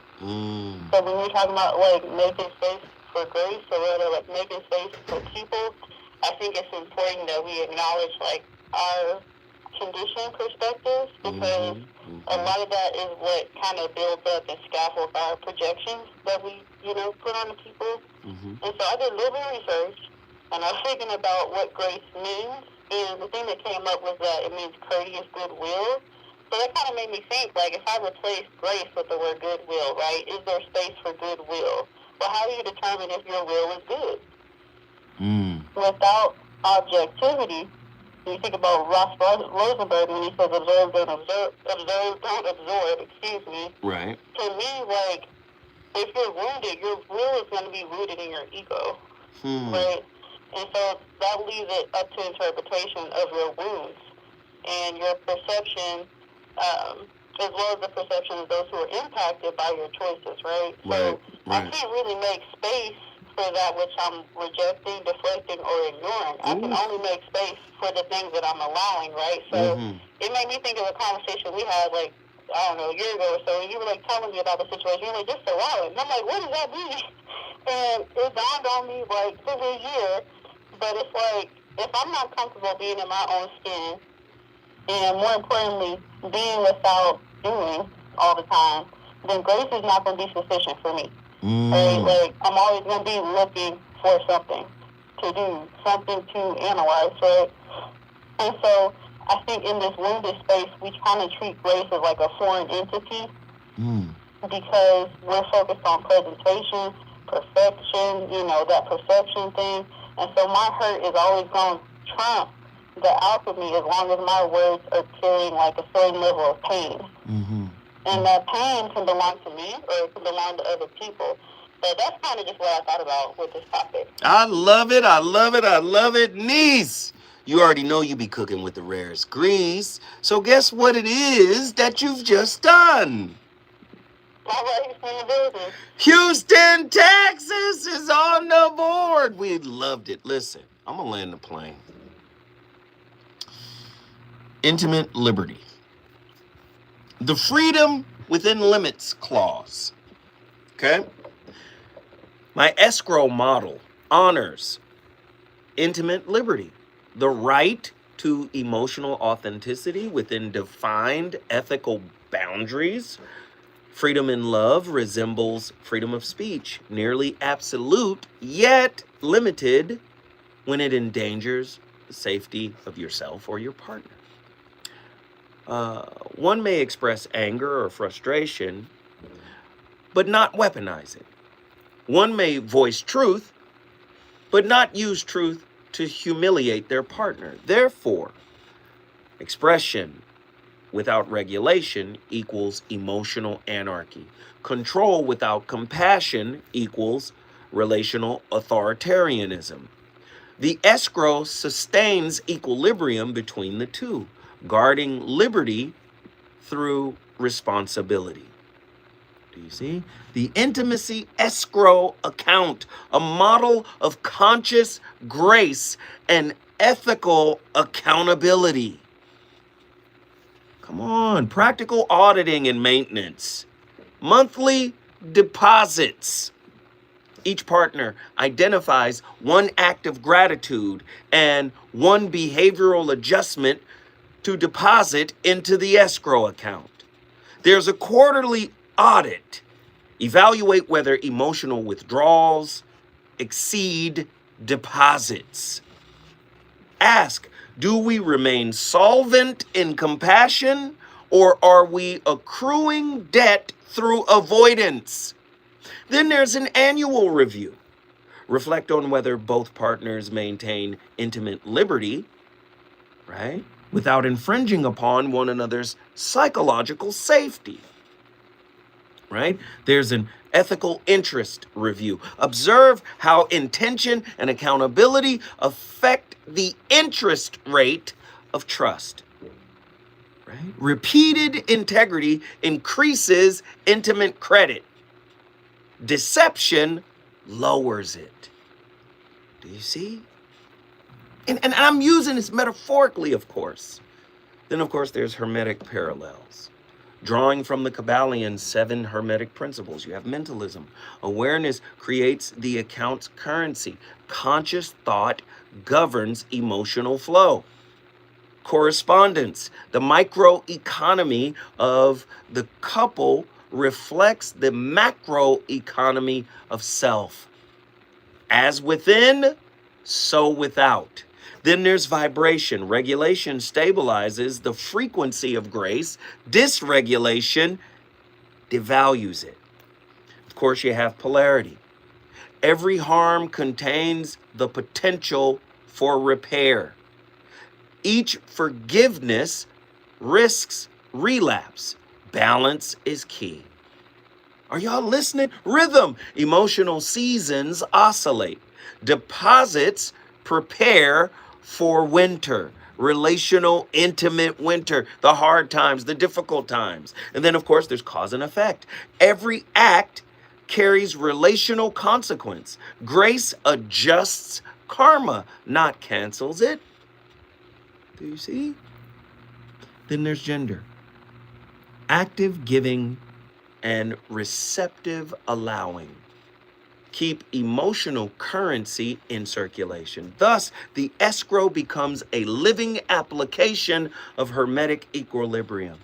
A: So when we're talking about like making space for grace or rather like making space for people, I think it's important that we acknowledge like our conditioned perspectives because a lot of that is what kind of builds up and scaffolds our projections that we, put on the people. And so I did a little bit of research and I was thinking about what grace means. And the thing that came up was that it means courteous goodwill. So that kind of made me think, like, if I replace grace with the word goodwill, right, is there space for goodwill? Well, how do you determine if your will is good? Without objectivity, you think about Ross Rosenberg when he says observe, don't absorb, excuse me.
B: Right.
A: To me, like, if you're wounded, your will is going to be rooted in your ego, right? And so that leaves it up to interpretation of your wounds and your perception, as well as the perception of those who are impacted by your choices, right? So I can't really make space for that which I'm rejecting, deflecting, or ignoring. I can only make space for the things that I'm allowing, right? So it made me think of a conversation we had, like, I don't know, a year ago or so, and you were, like, telling me about the situation. You were like, just allow it. And I'm like, what does that mean? And it dawned on me, like, for a year. But it's like, if I'm not comfortable being in my own skin, and more importantly, being without doing all the time, then grace is not going to be sufficient for me. Right? Like, I'm always going to be looking for something to do, something to analyze, right? And so I think in this wounded space, we kind of treat grace as like a foreign entity because we're focused on presentation, perfection, that perception thing. And so my hurt is always going to trump the alchemy as long as my words are carrying like a certain level of pain. And that pain can belong to me or it can belong to other people. So that's kind of just what I thought about with this topic.
B: I love it. I love it. I love it. Niece, you already know you be cooking with the rarest grease. So guess what it is that you've just done?
A: All right, he's in the building.
B: Houston, Texas is on the board. We loved it. Listen, I'm going to land the plane. Intimate liberty. The freedom within limits clause. Okay? My escrow model honors intimate liberty, the right to emotional authenticity within defined ethical boundaries. Freedom in love resembles freedom of speech, nearly absolute, yet limited when it endangers the safety of yourself or your partner. One may express anger or frustration, but not weaponize it. One may voice truth, but not use truth to humiliate their partner. Therefore, expression without regulation equals emotional anarchy. Control without compassion equals relational authoritarianism. The escrow sustains equilibrium between the two, guarding liberty through responsibility. Do you see? The intimacy escrow account, a model of conscious grace and ethical accountability. Come on, practical auditing and maintenance. Monthly deposits. Each partner identifies one act of gratitude and one behavioral adjustment to deposit into the escrow account. There's a quarterly audit. Evaluate whether emotional withdrawals exceed deposits. Ask, do we remain solvent in compassion, or are we accruing debt through avoidance? Then there's an annual review. Reflect on whether both partners maintain intimate liberty, right, without infringing upon one another's psychological safety. Right? There's an ethical interest review. Observe how intention and accountability affect the interest rate of trust. Right? Repeated integrity increases intimate credit. Deception lowers it. Do you see? And I'm using this metaphorically, of course. Then, of course, there's hermetic parallels. Drawing from the Kabbalion 7 hermetic principles, you have mentalism. Awareness creates the account's currency. Conscious thought governs emotional flow. Correspondence, the microeconomy of the couple reflects the macroeconomy of self. As within, so without. Then there's vibration. Regulation stabilizes the frequency of grace. Dysregulation devalues it. Of course, you have polarity. Every harm contains the potential for repair. Each forgiveness risks relapse. Balance is key. Are y'all listening? Rhythm. Emotional seasons oscillate. Deposits prepare for winter, relational, intimate winter, the hard times, the difficult times. And then, of course, there's cause and effect. Every act carries relational consequence. Grace adjusts karma, not cancels it. Do you see? Then there's gender. Active giving and receptive allowing. Keep emotional currency in circulation. Thus, the escrow becomes a living application of hermetic equilibrium,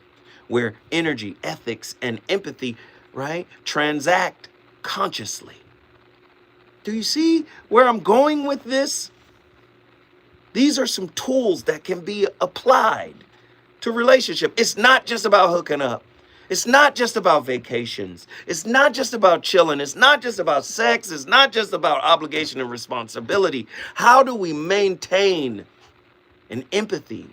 B: where energy, ethics, and empathy, right, transact consciously. Do you see where I'm going with this? These are some tools that can be applied to relationship. It's not just about hooking up. It's not just about vacations. It's not just about chilling. It's not just about sex. It's not just about obligation and responsibility. How do we maintain an empathy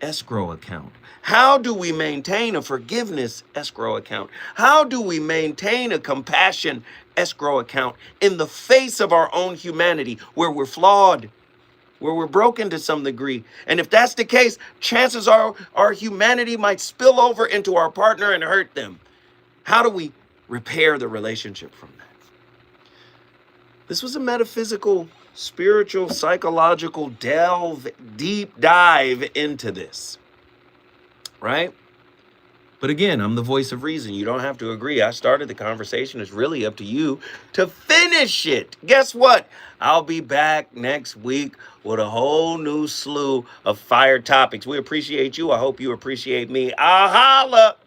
B: escrow account? How do we maintain a forgiveness escrow account? How do we maintain a compassion escrow account in the face of our own humanity, where we're flawed, where we're broken to some degree? And if that's the case, chances are our humanity might spill over into our partner and hurt them. How do we repair the relationship from that? This was a metaphysical, spiritual, psychological deep dive into this, right? But again, I'm the voice of reason. You don't have to agree. I started the conversation. It's really up to you to finish it. Guess what? I'll be back next week with a whole new slew of fire topics. We appreciate you. I hope you appreciate me. I'll holla.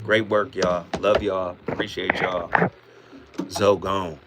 B: Great work, y'all. Love y'all. Appreciate y'all. Zo gone.